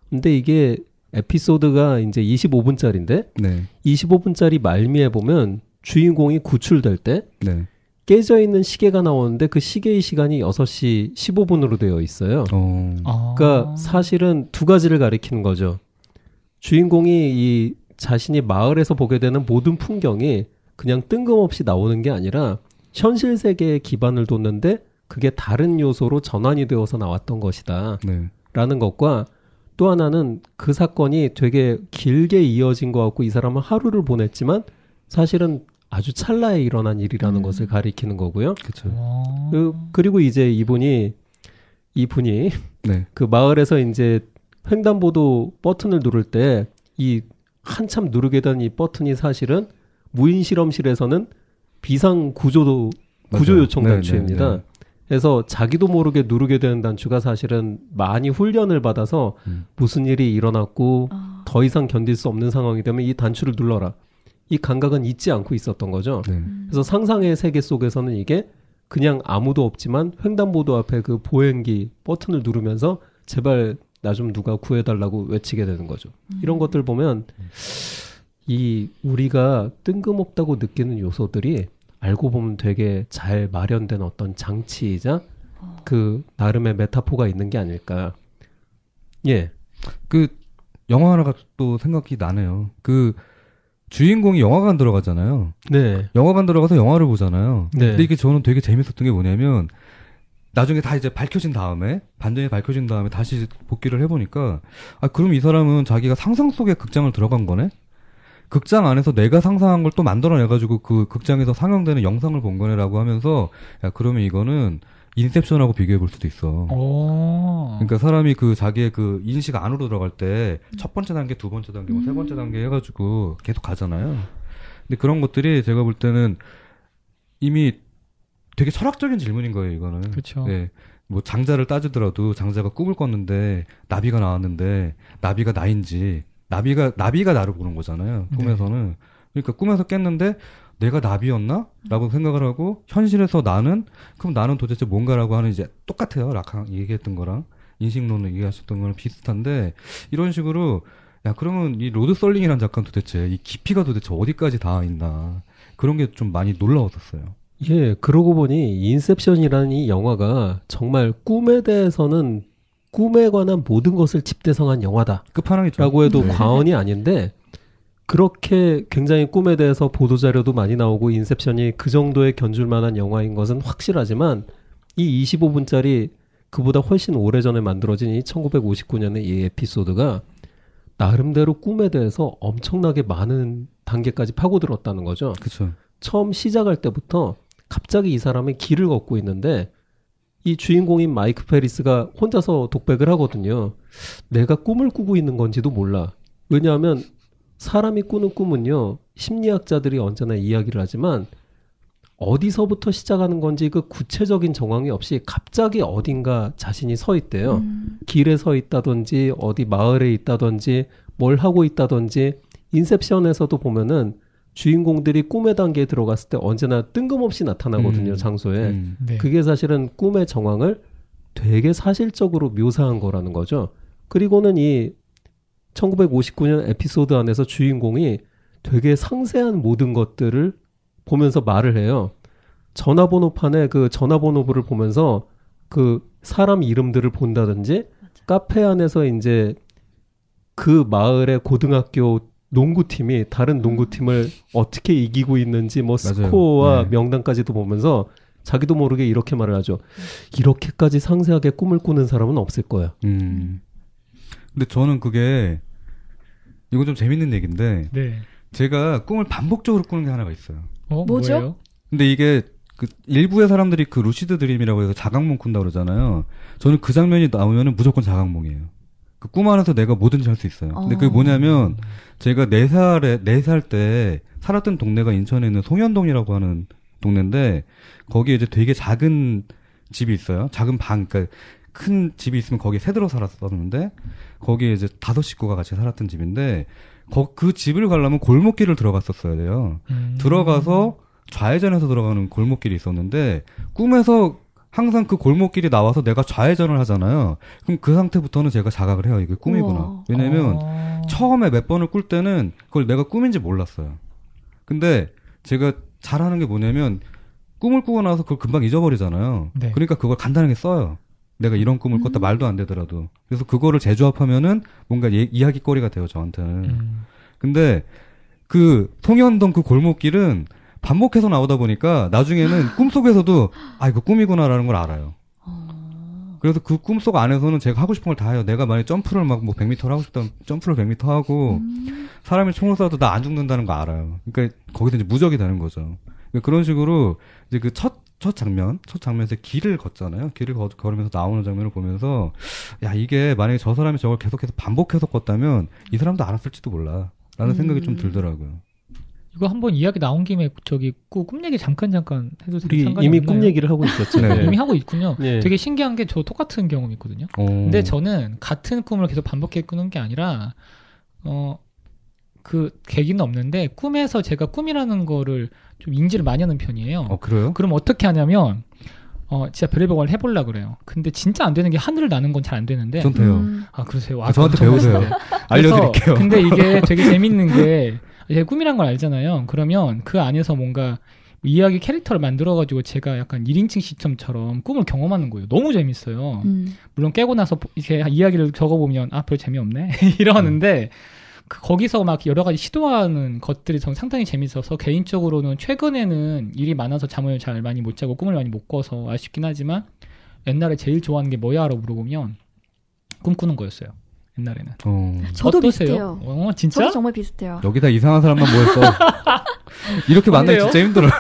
근데 이게 에피소드가 이제 25분짜리인데 네. 25분짜리 말미에 보면 주인공이 구출될 때 네. 깨져 있는 시계가 나오는데 그 시계의 시간이 6시 15분으로 되어 있어요. 그러니까 사실은 두 가지를 가리키는 거죠. 주인공이 이 자신이 마을에서 보게 되는 모든 풍경이 그냥 뜬금없이 나오는 게 아니라 현실 세계에 기반을 뒀는데 그게 다른 요소로 전환이 되어서 나왔던 것이다. 네. 라는 것과 또 하나는 그 사건이 되게 길게 이어진 것 같고 이 사람은 하루를 보냈지만 사실은 아주 찰나에 일어난 일이라는 것을 가리키는 거고요. 그렇죠. 그리고 이제 이분이 네. 그 마을에서 이제 횡단보도 버튼을 누를 때 이 한참 누르게 된 이 버튼이 사실은 무인 실험실에서는 비상 구조 요청 네, 단추입니다. 네, 네. 그래서 자기도 모르게 누르게 되는 단추가 사실은 많이 훈련을 받아서 무슨 일이 일어났고 더 이상 견딜 수 없는 상황이 되면 이 단추를 눌러라. 이 감각은 잊지 않고 있었던 거죠. 네. 그래서 상상의 세계 속에서는 이게 그냥 아무도 없지만 횡단보도 앞에 그 보행기 버튼을 누르면서 제발 나 좀 누가 구해달라고 외치게 되는 거죠. 이런 것들 보면 이 우리가 뜬금없다고 느끼는 요소들이 알고 보면 되게 잘 마련된 어떤 장치이자 그 나름의 메타포가 있는 게 아닐까. 예. 그 영화 하나가 또 생각이 나네요. 그 주인공이 영화관 들어가잖아요. 네. 영화관 들어가서 영화를 보잖아요. 네. 근데 이게 저는 되게 재밌었던 게 뭐냐면 나중에 다 이제 밝혀진 다음에 반전이 밝혀진 다음에 다시 복귀를 해보니까 그럼 이 사람은 자기가 상상 속의 극장을 들어간 거네? 극장 안에서 내가 상상한 걸 또 만들어내가지고 그 극장에서 상영되는 영상을 본 거네라고 하면서 그러면 이거는 인셉션하고 비교해 볼 수도 있어. 그러니까 사람이 그 자기의 그 인식 안으로 들어갈 때 첫 번째 단계, 두 번째 단계, 뭐 세 번째 단계 해가지고 계속 가잖아요. 근데 그런 것들이 제가 볼 때는 이미 되게 철학적인 질문인 거예요, 이거는. 그렇죠. 네. 뭐 장자를 따지더라도 장자가 꿈을 꿨는데 나비가 나왔는데 나비가 나인지 나비가 나를 보는 거잖아요. 꿈에서는. 그러니까 꿈에서 깼는데 내가 나비였나? 라고 생각을 하고 현실에서 그럼 나는 도대체 뭔가라고 하는 이제 똑같아요. 락강 얘기했던 거랑 인식론을 얘기하셨던 거랑 비슷한데 이런 식으로 그러면 이 로드 설링이라는 작가는 도대체 이 깊이가 도대체 어디까지 닿아 있나 그런 게 좀 많이 놀라웠었어요. 예, 그러고 보니 인셉션이라는 이 영화가 정말 꿈에 대해서는 꿈에 관한 모든 것을 집대성한 영화다. 끝판왕이죠. 라고 해도 과언이 아닌데 그렇게 굉장히 꿈에 대해서 보도자료도 많이 나오고 인셉션이 그 정도의 견줄 만한 영화인 것은 확실하지만 이 25분짜리 그보다 훨씬 오래전에 만들어진 이 1959년의 이 에피소드가 나름대로 꿈에 대해서 엄청나게 많은 단계까지 파고들었다는 거죠. 그렇죠. 처음 시작할 때부터 갑자기 이 사람이 길을 걷고 있는데 이 주인공인 마이크 페리스가 혼자서 독백을 하거든요. 내가 꿈을 꾸고 있는 건지도 몰라. 왜냐하면 사람이 꾸는 꿈은요. 심리학자들이 언제나 이야기를 하지만 어디서부터 시작하는 건지 그 구체적인 정황이 없이 갑자기 어딘가 자신이 서 있대요. 길에 서 있다든지 어디 마을에 있다든지 뭘 하고 있다든지 인셉션에서도 보면은 주인공들이 꿈의 단계에 들어갔을 때 언제나 뜬금없이 나타나거든요. 장소에. 네. 그게 사실은 꿈의 정황을 되게 사실적으로 묘사한 거라는 거죠. 그리고는 이 1959년 에피소드 안에서 주인공이 되게 상세한 모든 것들을 보면서 말을 해요. 전화번호판에 그 전화번호부를 보면서 그 사람 이름들을 본다든지 카페 안에서 이제 그 마을의 고등학교 농구팀이 다른 농구팀을 어떻게 이기고 있는지 뭐 맞아요. 스코어와 네. 명단까지도 보면서 자기도 모르게 이렇게 말을 하죠. 이렇게까지 상세하게 꿈을 꾸는 사람은 없을 거야. 근데 저는 이건 좀 재밌는 얘기인데 네. 제가 꿈을 반복적으로 꾸는 게 하나가 있어요. 뭐죠? 뭐예요? 근데 이게 그 일부의 사람들이 그 루시드 드림이라고 해서 자각몽 꾼다고 그러잖아요. 저는 그 장면이 나오면은 무조건 자각몽이에요. 그 꿈 안에서 내가 뭐든지 할 수 있어요. 근데 그게 뭐냐면 제가 4살 때 살았던 동네가 인천에 있는 송현동이라고 하는 동네인데 거기에 이제 되게 작은 집이 있어요. 작은 방, 그러니까 큰 집이 있으면 거기에 새들어 살았었는데 거기에 이제 5식구가 같이 살았던 집인데 그 집을 가려면 골목길을 들어갔었어야 돼요. 들어가서 좌회전해서 들어가는 골목길이 있었는데 꿈에서 항상 그 골목길이 나와서 내가 좌회전을 하잖아요. 그럼 그 상태부터는 제가 자각을 해요. 이게 꿈이구나. 우와. 왜냐면 처음에 몇 번을 꿀 때는 그걸 내가 꿈인지 몰랐어요. 근데 제가 잘하는 게 뭐냐면 꿈을 꾸고 나서 그걸 금방 잊어버리잖아요. 네. 그러니까 그걸 간단하게 써요. 내가 이런 꿈을 꿨다 말도 안 되더라도. 그래서 그거를 재조합하면은 뭔가 이야기거리가 돼요, 저한테는. 근데 그 송현동 그 골목길은 반복해서 나오다 보니까 나중에는 꿈속에서도 아 이거 꿈이구나라는 걸 알아요. 그래서 그 꿈속 안에서는 제가 하고 싶은 걸 다 해요. 내가 만약에 점프를 막 뭐 100m를 하고 싶다면 점프를 100m 하고 사람이 총을 쏴도 나 안 죽는다는 거 알아요. 그러니까 거기서 이제 무적이 되는 거죠. 그러니까 그런 식으로 이제 그 첫 장면에서 길을 걷잖아요. 길을 걸으면서 나오는 장면을 보면서 야 이게 만약에 저 사람이 저걸 계속해서 반복해서 걷다면 이 사람도 알았을지도 몰라 라는 생각이 좀 들더라고요. 이거 한번 이야기 나온 김에 저기 꿈 얘기 잠깐 해도 우리 상관이 이미 없나요? 꿈 얘기를 하고 있었죠. 네. 이미 하고 있군요. 네. 되게 신기한 게 저 똑같은 경험이 있거든요. 근데 저는 같은 꿈을 계속 반복해 꾸는 게 아니라 그 계기는 없는데 꿈에서 제가 꿈이라는 거를 좀 인지를 많이 하는 편이에요. 그래요? 그럼 어떻게 하냐면 진짜 별의별 걸 해보려고 그래요. 근데 진짜 안 되는 게 하늘을 나는 건 잘 안 되는데 전 돼요. 아 그러세요? 저한테 배우세요. 알려드릴게요. 근데 이게 되게 재밌는 게 제가 꿈이란 걸 알잖아요. 그러면 그 안에서 뭔가 이야기 캐릭터를 만들어가지고 제가 약간 1인칭 시점처럼 꿈을 경험하는 거예요. 너무 재밌어요. 물론 깨고 나서 이렇게 이야기를 적어보면 별 재미없네 이러는데 거기서 막 여러 가지 시도하는 것들이 전 상당히 재밌어서 개인적으로는 최근에는 일이 많아서 잠을 잘 많이 못 자고 꿈을 많이 못 꿔서 아쉽긴 하지만 옛날에 제일 좋아하는 게 뭐야라고 물어보면 꿈꾸는 거였어요. 옛날에는. 저도 어떠세요? 비슷해요. 진짜? 저도 정말 비슷해요. 여기다 이상한 사람만 모였어. 이렇게 만나기 진짜 힘들어요.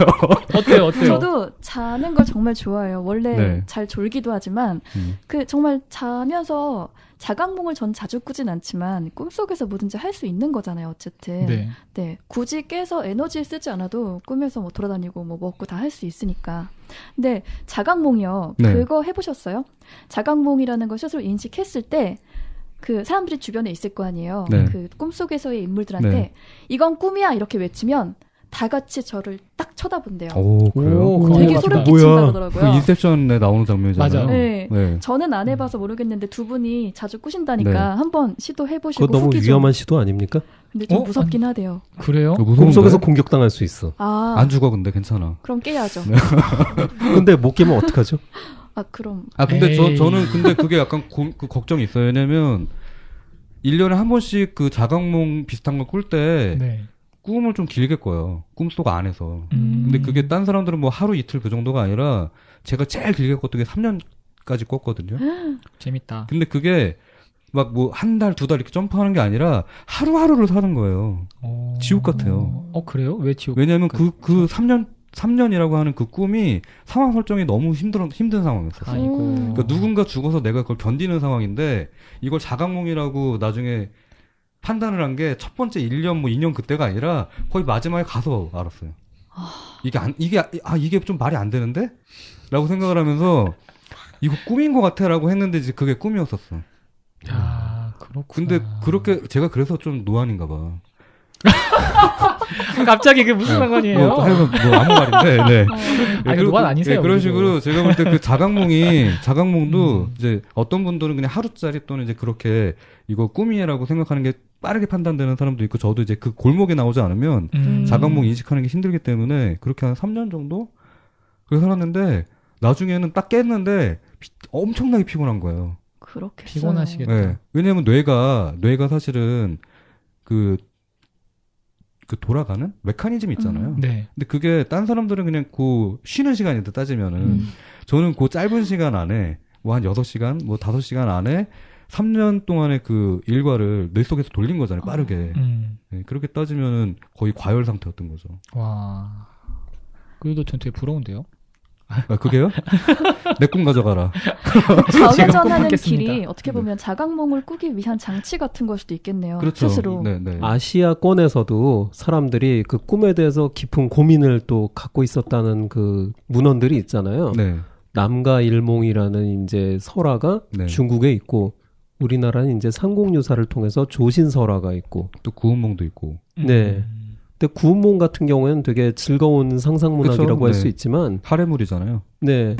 어때요? 저도 자는 걸 정말 좋아해요. 원래 네. 잘 졸기도 하지만 그 정말 자면서 자각몽을 전 자주 꾸진 않지만 꿈속에서 뭐든지 할 수 있는 거잖아요. 어쨌든. 네. 네. 굳이 깨서 에너지를 쓰지 않아도 꿈에서 뭐 돌아다니고 뭐 먹고 다 할 수 있으니까. 근데 자각몽이요. 네. 그거 해보셨어요? 자각몽이라는 걸 스스로 인식했을 때 그 사람들이 주변에 있을 거 아니에요. 네. 그 꿈속에서의 인물들한테 네. 이건 꿈이야 이렇게 외치면 다 같이 저를 딱 쳐다본대요. 오, 그래요? 오, 그거 되게 맞다. 소름 뭐야. 끼친다 그 그러더라고요. 인셉션에 나오는 장면이잖아요. 맞아. 네. 네. 저는 안 해봐서 모르겠는데 두 분이 자주 꾸신다니까 네. 한번 시도해보시고 그거 너무 후기 좀. 위험한 시도 아닙니까? 근데 좀 무섭긴 하대요. 그래요? 그거 무서운데? 꿈속에서 공격당할 수 있어. 아, 안 죽어 근데 괜찮아. 그럼 깨야죠. 근데 못 깨면 어떡하죠? 아, 그럼. 근데 에이. 저는 근데 그게 약간 그 걱정이 있어요. 왜냐면 1년에 한 번씩 그 자각몽 비슷한 걸 꿀 때 네. 꿈을 좀 길게 꿔요. 꿈속 안에서. 음. 근데 그게 딴 사람들은 뭐 하루 이틀 그 정도가 아니라 제가 제일 길게 꿨던 게 3년까지 꿨거든요. 재밌다. 근데 그게 막 뭐 한 달, 두 달 이렇게 점프하는 게 아니라 하루하루를 사는 거예요. 지옥 같아요. 그래요? 왜 지옥? 왜냐면 그 3년이라고 하는 그 꿈이 상황 설정이 너무 힘든 상황이었어요. 아이고. 그러니까 누군가 죽어서 내가 그걸 견디는 상황인데 이걸 자각몽이라고 나중에 판단을 한 게 첫 번째 1년 뭐 2년 그때가 아니라 거의 마지막에 가서 알았어요. 이게 좀 말이 안 되는데? 라고 생각을 하면서 이거 꿈인 것 같아라고 했는데 이제 그게 꿈이었었어. 야, 그렇구나. 근데 그렇게 제가 그래서 좀 노안인가 봐. 갑자기 그게 무슨 상관이에요? 뭐 아무 말인데. 네. 아니, 노안 아니세요? 그런 그리고. 식으로 제가 볼 때 그 자각몽도 이제 어떤 분들은 그냥 하루짜리 또는 이제 그렇게 이거 꿈이라고 생각하는 게 빠르게 판단되는 사람도 있고 저도 이제 그 골목에 나오지 않으면 자각몽 인식하는 게 힘들기 때문에 그렇게 한 3년 정도 그렇게 살았는데 나중에는 딱 깼는데 엄청나게 피곤한 거예요. 그렇겠어요. 피곤하시겠다. 네. 왜냐면 뇌가 사실은 그 돌아가는 메커니즘이 있잖아요. 네. 근데 그게 딴 사람들은 그냥 그 쉬는 시간인데 따지면은 저는 그 짧은 시간 안에 뭐 한 6시간, 뭐 5시간 안에 3년 동안의 그 일과를 뇌 속에서 돌린 거잖아요. 빠르게. 네, 그렇게 따지면은 거의 과열 상태였던 거죠. 와. 그래도 전 되게 부러운데요. 그게요? 내 꿈 가져가라. 좌회전하는 꼽겠습니다. 길이 어떻게 보면 자각몽을 꾸기 위한 장치 같은 걸 수도 있겠네요. 그렇죠. 스스로. 네, 네. 아시아권에서도 사람들이 그 꿈에 대해서 깊은 고민을 또 갖고 있었다는 그 문헌들이 있잖아요. 네. 남가 일몽이라는 이제 설화가 네. 중국에 있고 우리나라는 이제 상공유사를 통해서 조신설화가 있고. 또 구운몽도 있고. 네. 근데 구운몽 같은 경우에는 되게 즐거운 상상문학이라고 그쵸? 할 네. 수 있지만 하레물이잖아요. 네.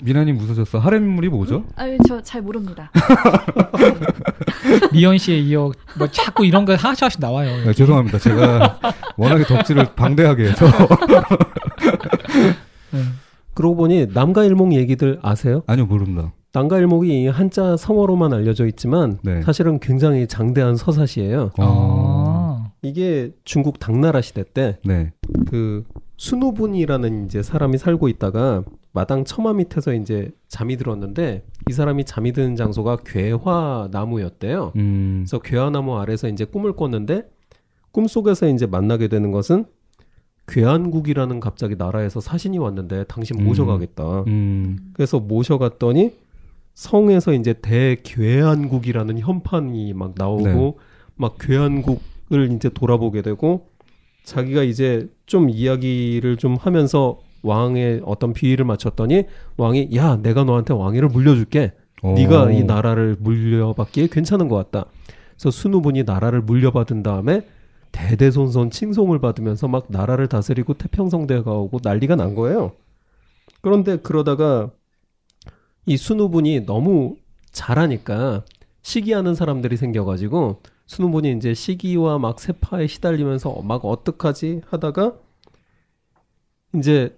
미나님 웃으셨어. 하렘물이 뭐죠? 아유, 저 잘 모릅니다. 미연 씨에 이어 뭐 자꾸 이런 거 하나씩 나와요. 네, 죄송합니다. 제가 워낙에 덕질을 방대하게 해서. 그러고 보니 남가일몽 얘기들 아세요? 아니요, 모릅니다. 남가일몽이 한자 성어로만 알려져 있지만 네. 사실은 굉장히 장대한 서사시예요. 이게 중국 당나라 시대 때 네. 그 순우분이라는 이제 사람이 살고 있다가 마당 처마 밑에서 이제 잠이 들었는데 이 사람이 잠이 드는 장소가 괴화 나무였대요. 그래서 괴화 나무 아래서 이제 꿈을 꿨는데 꿈속에서 이제 만나게 되는 것은 괴한국이라는 갑자기 나라에서 사신이 왔는데 당신 모셔가겠다. 그래서 모셔갔더니 성에서 이제 대괴한국이라는 현판이 막 나오고 네. 막 괴한국을 이제 돌아보게 되고 자기가 이제 좀 이야기를 좀 하면서 왕의 어떤 비위를 맞췄더니 왕이 야 내가 너한테 왕위를 물려줄게. 네가 이 나라를 물려받기에 괜찮은 것 같다. 그래서 순우분이 나라를 물려받은 다음에 대대손손 칭송을 받으면서 막 나라를 다스리고 태평성대가 오고 난리가 난 거예요. 그런데 그러다가 이 순우분이 너무 잘하니까 시기하는 사람들이 생겨가지고 순우분이 이제 시기와 막 세파에 시달리면서 막 어떡하지 하다가 이제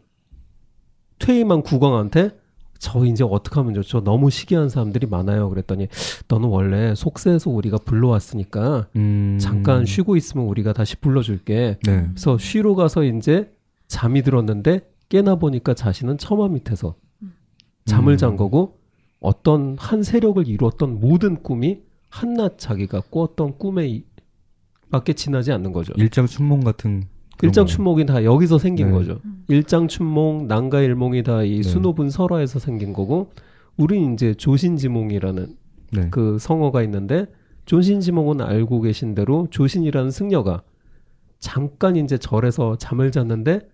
퇴임한 국왕한테 저 이제 어떻게 하면 좋죠? 너무 시기한 사람들이 많아요. 그랬더니 너는 원래 속세에서 우리가 불러왔으니까 잠깐 쉬고 있으면 우리가 다시 불러줄게. 네. 그래서 쉬러 가서 이제 잠이 들었는데 깨나 보니까 자신은 처마 밑에서 잠을 잔 거고 어떤 한 세력을 이루었던 모든 꿈이 한낱 자기가 꿨던 꿈에 밖에 지나지 않는 거죠. 일장춘몽 같은 일장춘몽이 다 여기서 생긴 네. 거죠. 일장춘몽, 난가일몽이 다 이 네. 순호분 설화에서 생긴 거고 우리 이제 조신지몽이라는 네. 그 성어가 있는데 조신지몽은 알고 계신 대로 조신이라는 승려가 잠깐 이제 절에서 잠을 잤는데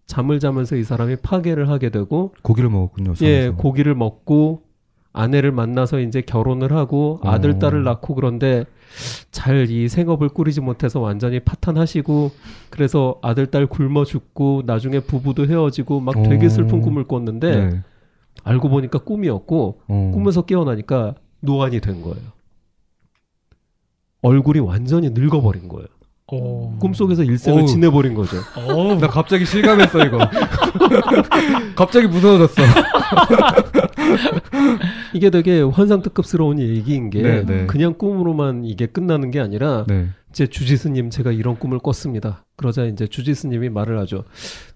잠을 자면서 이 사람이 파괴를 하게 되고 고기를 먹었군요. 예, 잠에서. 고기를 먹고 아내를 만나서 이제 결혼을 하고 아들 딸을 낳고 그런데 잘 이 생업을 꾸리지 못해서 완전히 파탄하시고 그래서 아들 딸 굶어 죽고 나중에 부부도 헤어지고 막 되게 슬픈 꿈을 꿨는데 네. 알고 보니까 꿈이었고 꿈에서 깨어나니까 노안이 된 거예요. 얼굴이 완전히 늙어버린 거예요. 꿈속에서 일생을 어우. 지내버린 거죠. 나 갑자기 실감했어 이거. 갑자기 무서워졌어. 이게 되게 환상특급스러운 얘기인 게 네, 네. 그냥 꿈으로만 이게 끝나는 게 아니라 네. 이제 주지스님 제가 이런 꿈을 꿨습니다. 그러자 이제 주지스님이 말을 하죠.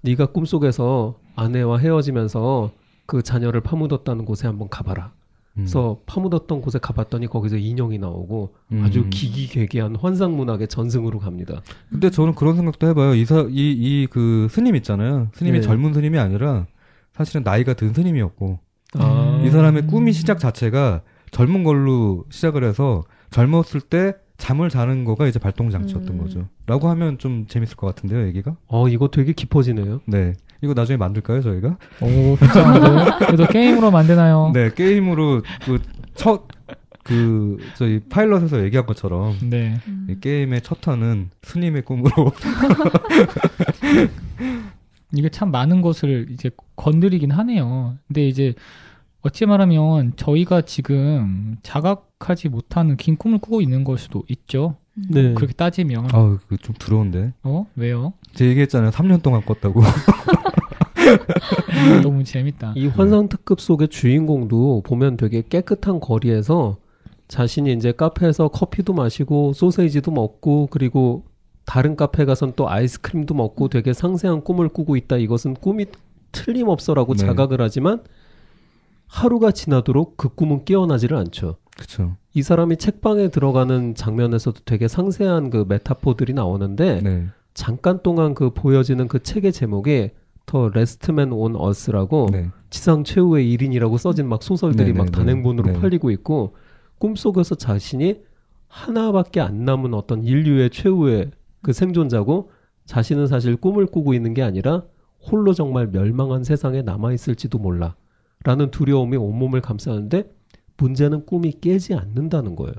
네가 꿈속에서 아내와 헤어지면서 그 자녀를 파묻었다는 곳에 한번 가봐라. 그래서 파묻었던 곳에 가봤더니 거기서 인형이 나오고 아주 기기괴괴한 환상문학의 전승으로 갑니다. 근데 저는 그런 생각도 해봐요. 이 그 스님 있잖아요. 스님이 네. 젊은 스님이 아니라 사실은 나이가 든 스님이었고 아. 이 사람의 꿈이 시작 자체가 젊은 걸로 시작을 해서 젊었을 때 잠을 자는 거가 이제 발동장치였던 거죠. 라고 하면 좀 재밌을 것 같은데요, 얘기가? 이거 되게 깊어지네요. 네. 이거 나중에 만들까요, 저희가? 오, 괜찮은데? 그래도 게임으로 만드나요? 네, 게임으로 저희 파일럿에서 얘기한 것처럼 네. 이 게임의 첫 턴은 스님의 꿈으로. 이게 참 많은 것을 이제 건드리긴 하네요. 근데 이제 어찌 말하면 저희가 지금 자각하지 못하는 긴 꿈을 꾸고 있는 걸 수도 있죠. 네. 그렇게 따지면. 아우, 그거 좀 두려운데. 왜요? 제가 얘기했잖아요. 3년 동안 꿨다고. 너무 재밌다. 이 환상특급 속의 주인공도 보면 되게 깨끗한 거리에서 자신이 이제 카페에서 커피도 마시고 소세지도 먹고 그리고 다른 카페 가선 또 아이스크림도 먹고 되게 상세한 꿈을 꾸고 있다. 이것은 꿈이 틀림없어라고 네. 자각을 하지만 하루가 지나도록 그 꿈은 깨어나지를 않죠. 그쵸. 이 사람이 책방에 들어가는 장면에서도 되게 상세한 그 메타포들이 나오는데 네. 잠깐 동안 그 보여지는 그 책의 제목이 더 레스트맨 온 어스라고 네. 지상 최후의 1인이라고 써진 막 소설들이 네, 막 네, 단행본으로 네. 팔리고 있고 꿈속에서 자신이 하나밖에 안 남은 어떤 인류의 최후의 그 생존자고 자신은 사실 꿈을 꾸고 있는 게 아니라 홀로 정말 멸망한 세상에 남아있을지도 몰라 라는 두려움이 온몸을 감싸는데 문제는 꿈이 깨지 않는다는 거예요.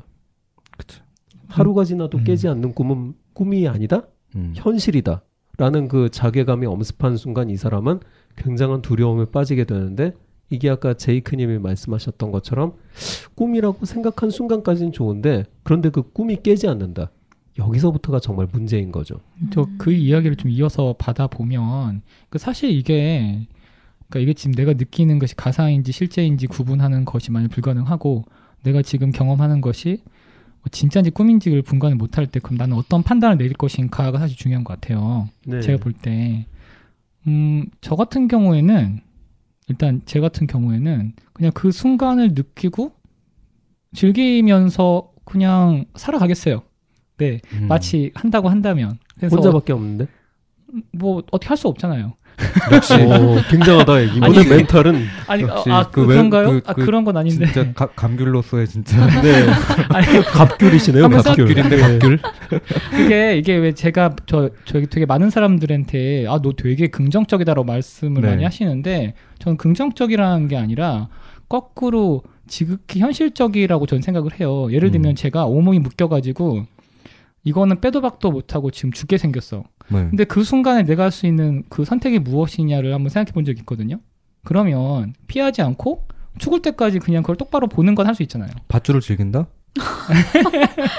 그쵸. 하루가 지나도 깨지 않는 꿈은 꿈이 아니다? 현실이다. 라는 그 자괴감이 엄습한 순간 이 사람은 굉장한 두려움에 빠지게 되는데 이게 아까 제이크님이 말씀하셨던 것처럼 꿈이라고 생각한 순간까지는 좋은데 그런데 그 꿈이 깨지 않는다. 여기서부터가 정말 문제인 거죠. 저 그 이야기를 좀 이어서 받아보면 사실 이게 그러니까 이게 지금 내가 느끼는 것이 가상인지 실제인지 구분하는 것이 만약 불가능하고 내가 지금 경험하는 것이 진짜인지 꿈인지를 분간을 못할 때 그럼 나는 어떤 판단을 내릴 것인가가 사실 중요한 것 같아요. 네. 제가 볼 때 저 같은 경우에는 일단 제 같은 경우에는 그냥 그 순간을 느끼고 즐기면서 그냥 살아가겠어요. 네, 마치 한다고 한다면. 그래서 혼자밖에 없는데? 뭐 어떻게 할 수 없잖아요. 역시 굉장하다. 이번에 멘탈은 아니, 역시 그런가요? 그런 건 아닌데. 진짜 감귤로서의 진짜 네. 아니, 갑귤이시네요. 하면서 갑귤인데 갑귤. 이게 왜 제가 저기 되게 많은 사람들한테 너 되게 긍정적이다라고 말씀을 네. 많이 하시는데 저는 긍정적이라는 게 아니라 거꾸로 지극히 현실적이라고 저는 생각을 해요. 예를 들면 제가 온몸이 묶여가지고 이거는 빼도 박도 못하고 지금 죽게 생겼어. 네. 근데 그 순간에 내가 할 수 있는 그 선택이 무엇이냐를 한번 생각해 본 적이 있거든요. 그러면 피하지 않고 죽을 때까지 그냥 그걸 똑바로 보는 건 할 수 있잖아요. 밧줄을 즐긴다?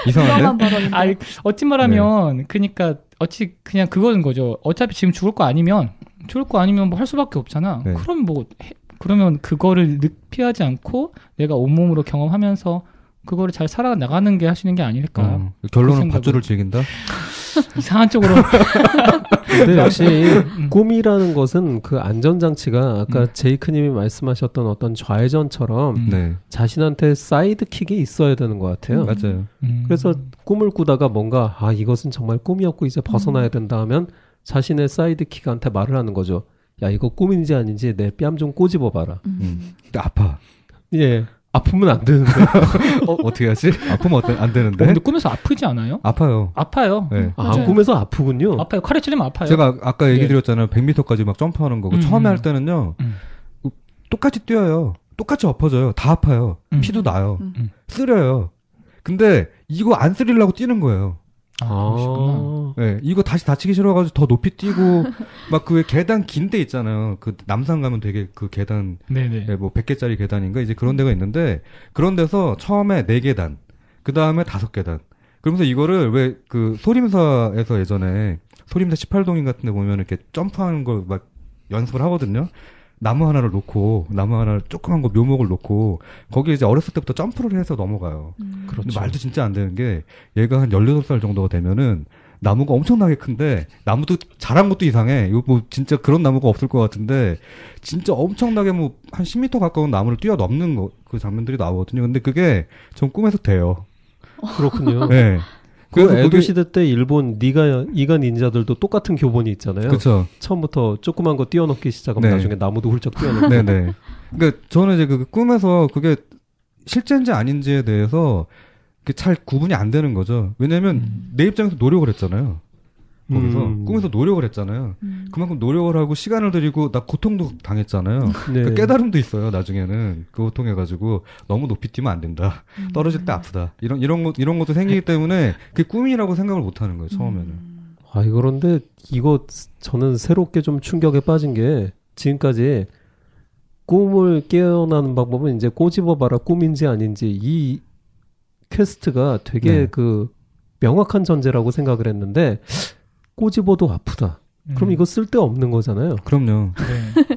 이상한데? 위험한 발언인데. 아니, 어찌 말하면 그러니까 어찌 그냥 그거는 거죠. 어차피 지금 죽을 거 아니면 뭐 할 수밖에 없잖아. 네. 그럼 그러면 그거를 피하지 않고 내가 온몸으로 경험하면서 그거를 잘 살아나가는 게 하시는 게 아닐까. 결론은 그 밧줄을 즐긴다? 이상한 쪽으로. 근데 역시 꿈이라는 것은 그 안전장치가 아까 제이크님이 말씀하셨던 어떤 좌회전처럼 네. 자신한테 사이드킥이 있어야 되는 것 같아요. 맞아요. 그래서 꿈을 꾸다가 뭔가 이것은 정말 꿈이었고 이제 벗어나야 된다 하면 자신의 사이드킥한테 말을 하는 거죠. 야, 이거 꿈인지 아닌지 내 뺨 좀 꼬집어봐라. 근데 아파. 예. 아프면 안 되는데. 어떻게 하지? 아프면 안 되는데? 근데 꿈에서 아프지 않아요? 아파요. 아파요. 네. 맞아요. 꿈에서 아프군요. 아파요. 칼에 찔리면 아파요. 제가 아까 얘기 네. 드렸잖아요. 100m까지 막 점프하는 거고 처음에 할 때는요. 똑같이 뛰어요. 똑같이 엎어져요. 다 아파요. 피도 나요. 쓰려요. 근데 이거 안 쓰리려고 뛰는 거예요. 그러시구나. 네, 이거 다시 다치기 싫어가지고 더 높이 뛰고 막 그 계단 긴 데 있잖아요. 그 남산 가면 되게 그 계단 네네. 네, 뭐 100개짜리 계단인가 이제 그런 데가 있는데 그런 데서 처음에 4계단 그 다음에 5계단 그러면서 이거를 왜 그 소림사에서 예전에 소림사 18동인 같은 데 보면 이렇게 점프하는 걸 막 연습을 하거든요. 나무 하나를 놓고 나무 하나 조그만 거 묘목을 놓고 거기에 이제 어렸을 때부터 점프를 해서 넘어가요. 그렇죠. 근데 말도 진짜 안 되는 게 얘가 한 18살 정도가 되면은 나무가 엄청나게 큰데 나무도 자란 것도 이상해. 이거 뭐 진짜 그런 나무가 없을 것 같은데 진짜 엄청나게 뭐 한 10m 가까운 나무를 뛰어넘는 거 그 장면들이 나오거든요. 근데 그게 전 꿈에서 돼요. 그렇군요. 네. 그 그래서 에도 그게- 시대 때 일본 이가 닌자들도 똑같은 교본이 있잖아요. 그렇죠. 처음부터 조그만 거 뛰어넘기 시작하면 네. 나중에 나무도 훌쩍 뛰어넘고. 네네. 그러니까 저는 이제 그 꿈에서 그게 실제인지 아닌지에 대해서 잘 구분이 안 되는 거죠. 왜냐면 내 입장에서 노력을 했잖아요. 거기서 꿈에서 노력을 했잖아요. 그만큼 노력을 하고 시간을 들이고 나 고통도 당했잖아요. 네. 그 깨달음도 있어요. 나중에는 그거 통해 가지고 너무 높이 뛰면 안 된다. 떨어질 때 아프다. 이런 것도 생기기 때문에 그게 꿈이라고 생각을 못 하는 거예요. 처음에는. 그런데 이거 저는 새롭게 좀 충격에 빠진 게 지금까지 꿈을 깨어나는 방법은 이제 꼬집어봐라 꿈인지 아닌지 이 퀘스트가 되게 네. 그 명확한 전제라고 생각을 했는데 꼬집어도 아프다. 그럼 이거 쓸데없는 거잖아요. 그럼요. 네.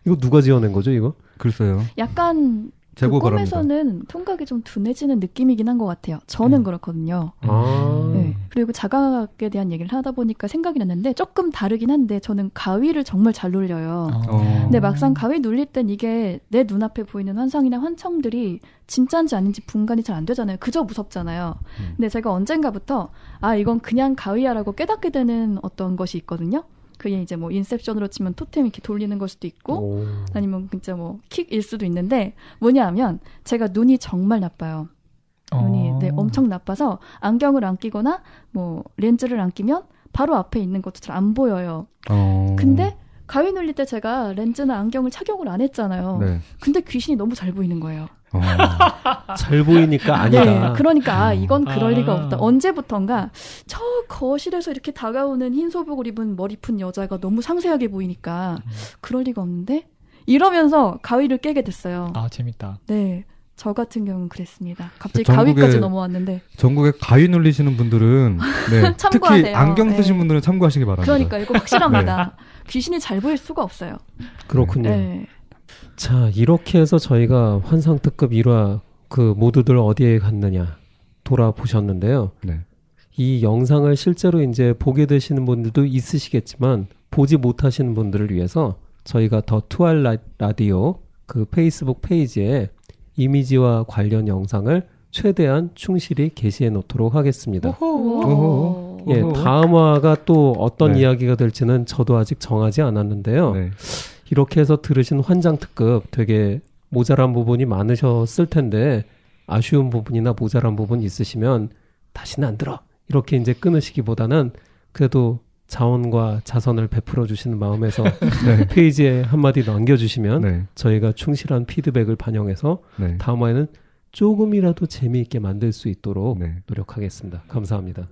이거 누가 지어낸 거죠, 이거? 글쎄요. 약간 그 제보 바랍니다. 꿈에서는 통각이 좀 둔해지는 느낌이긴 한 것 같아요. 저는 그렇거든요. 네. 그리고 자각에 대한 얘기를 하다 보니까 생각이 났는데 조금 다르긴 한데 저는 가위를 정말 잘 눌려요. 근데 막상 가위 눌릴 땐 이게 내 눈앞에 보이는 환상이나 환청들이 진짜인지 아닌지 분간이 잘 안 되잖아요. 그저 무섭잖아요. 근데 제가 언젠가부터 이건 그냥 가위야라고 깨닫게 되는 어떤 것이 있거든요. 그게 이제 뭐 인셉션으로 치면 토템 이렇게 돌리는 걸 수도 있고 아니면 진짜 뭐 킥일 수도 있는데 뭐냐면 제가 눈이 정말 나빠요. 눈이 엄청 나빠서 안경을 안 끼거나 뭐 렌즈를 안 끼면 바로 앞에 있는 것도 잘 안 보여요. 근데 가위 눌릴 때 제가 렌즈나 안경을 착용을 안 했잖아요. 네. 근데 귀신이 너무 잘 보이는 거예요. 잘 보이니까 아니다. 네, 그러니까 이건 그럴 리가 없다. 언제부턴가 저 거실에서 이렇게 다가오는 흰 소복을 입은 머리 푼 여자가 너무 상세하게 보이니까 그럴 리가 없는데 이러면서 가위를 깨게 됐어요. 아, 재밌다. 네. 저 같은 경우는 그랬습니다. 갑자기 전국에- 가위까지 넘어왔는데. 전국에 가위 눌리시는 분들은 네, 특히 참고하세요. 안경 쓰신 네. 분들은 참고하시기 바랍니다. 그러니까 이거 확실합니다. 귀신이 잘 보일 수가 없어요. 그렇군요. 네. 자, 이렇게 해서 저희가 환상특급 1화 그 모두들 어디에 갔느냐 돌아보셨는데요. 네. 이 영상을 실제로 이제 보게 되시는 분들도 있으시겠지만 보지 못하시는 분들을 위해서 저희가 더 트와일라이트 라디오 그 페이스북 페이지에 이미지와 관련 영상을 최대한 충실히 게시해 놓도록 하겠습니다. 오호. 예, 오호. 다음 화가 또 어떤 네. 이야기가 될지는 저도 아직 정하지 않았는데요. 네. 이렇게 해서 들으신 환장특급 되게 모자란 부분이 많으셨을 텐데 아쉬운 부분이나 모자란 부분 있으시면 다시는 안 들어 이렇게 이제 끊으시기보다는 그래도 자원과 자선을 베풀어 주시는 마음에서 네. 페이지에 한마디 남겨주시면 네. 저희가 충실한 피드백을 반영해서 네. 다음 화에는 조금이라도 재미있게 만들 수 있도록 네. 노력하겠습니다. 감사합니다.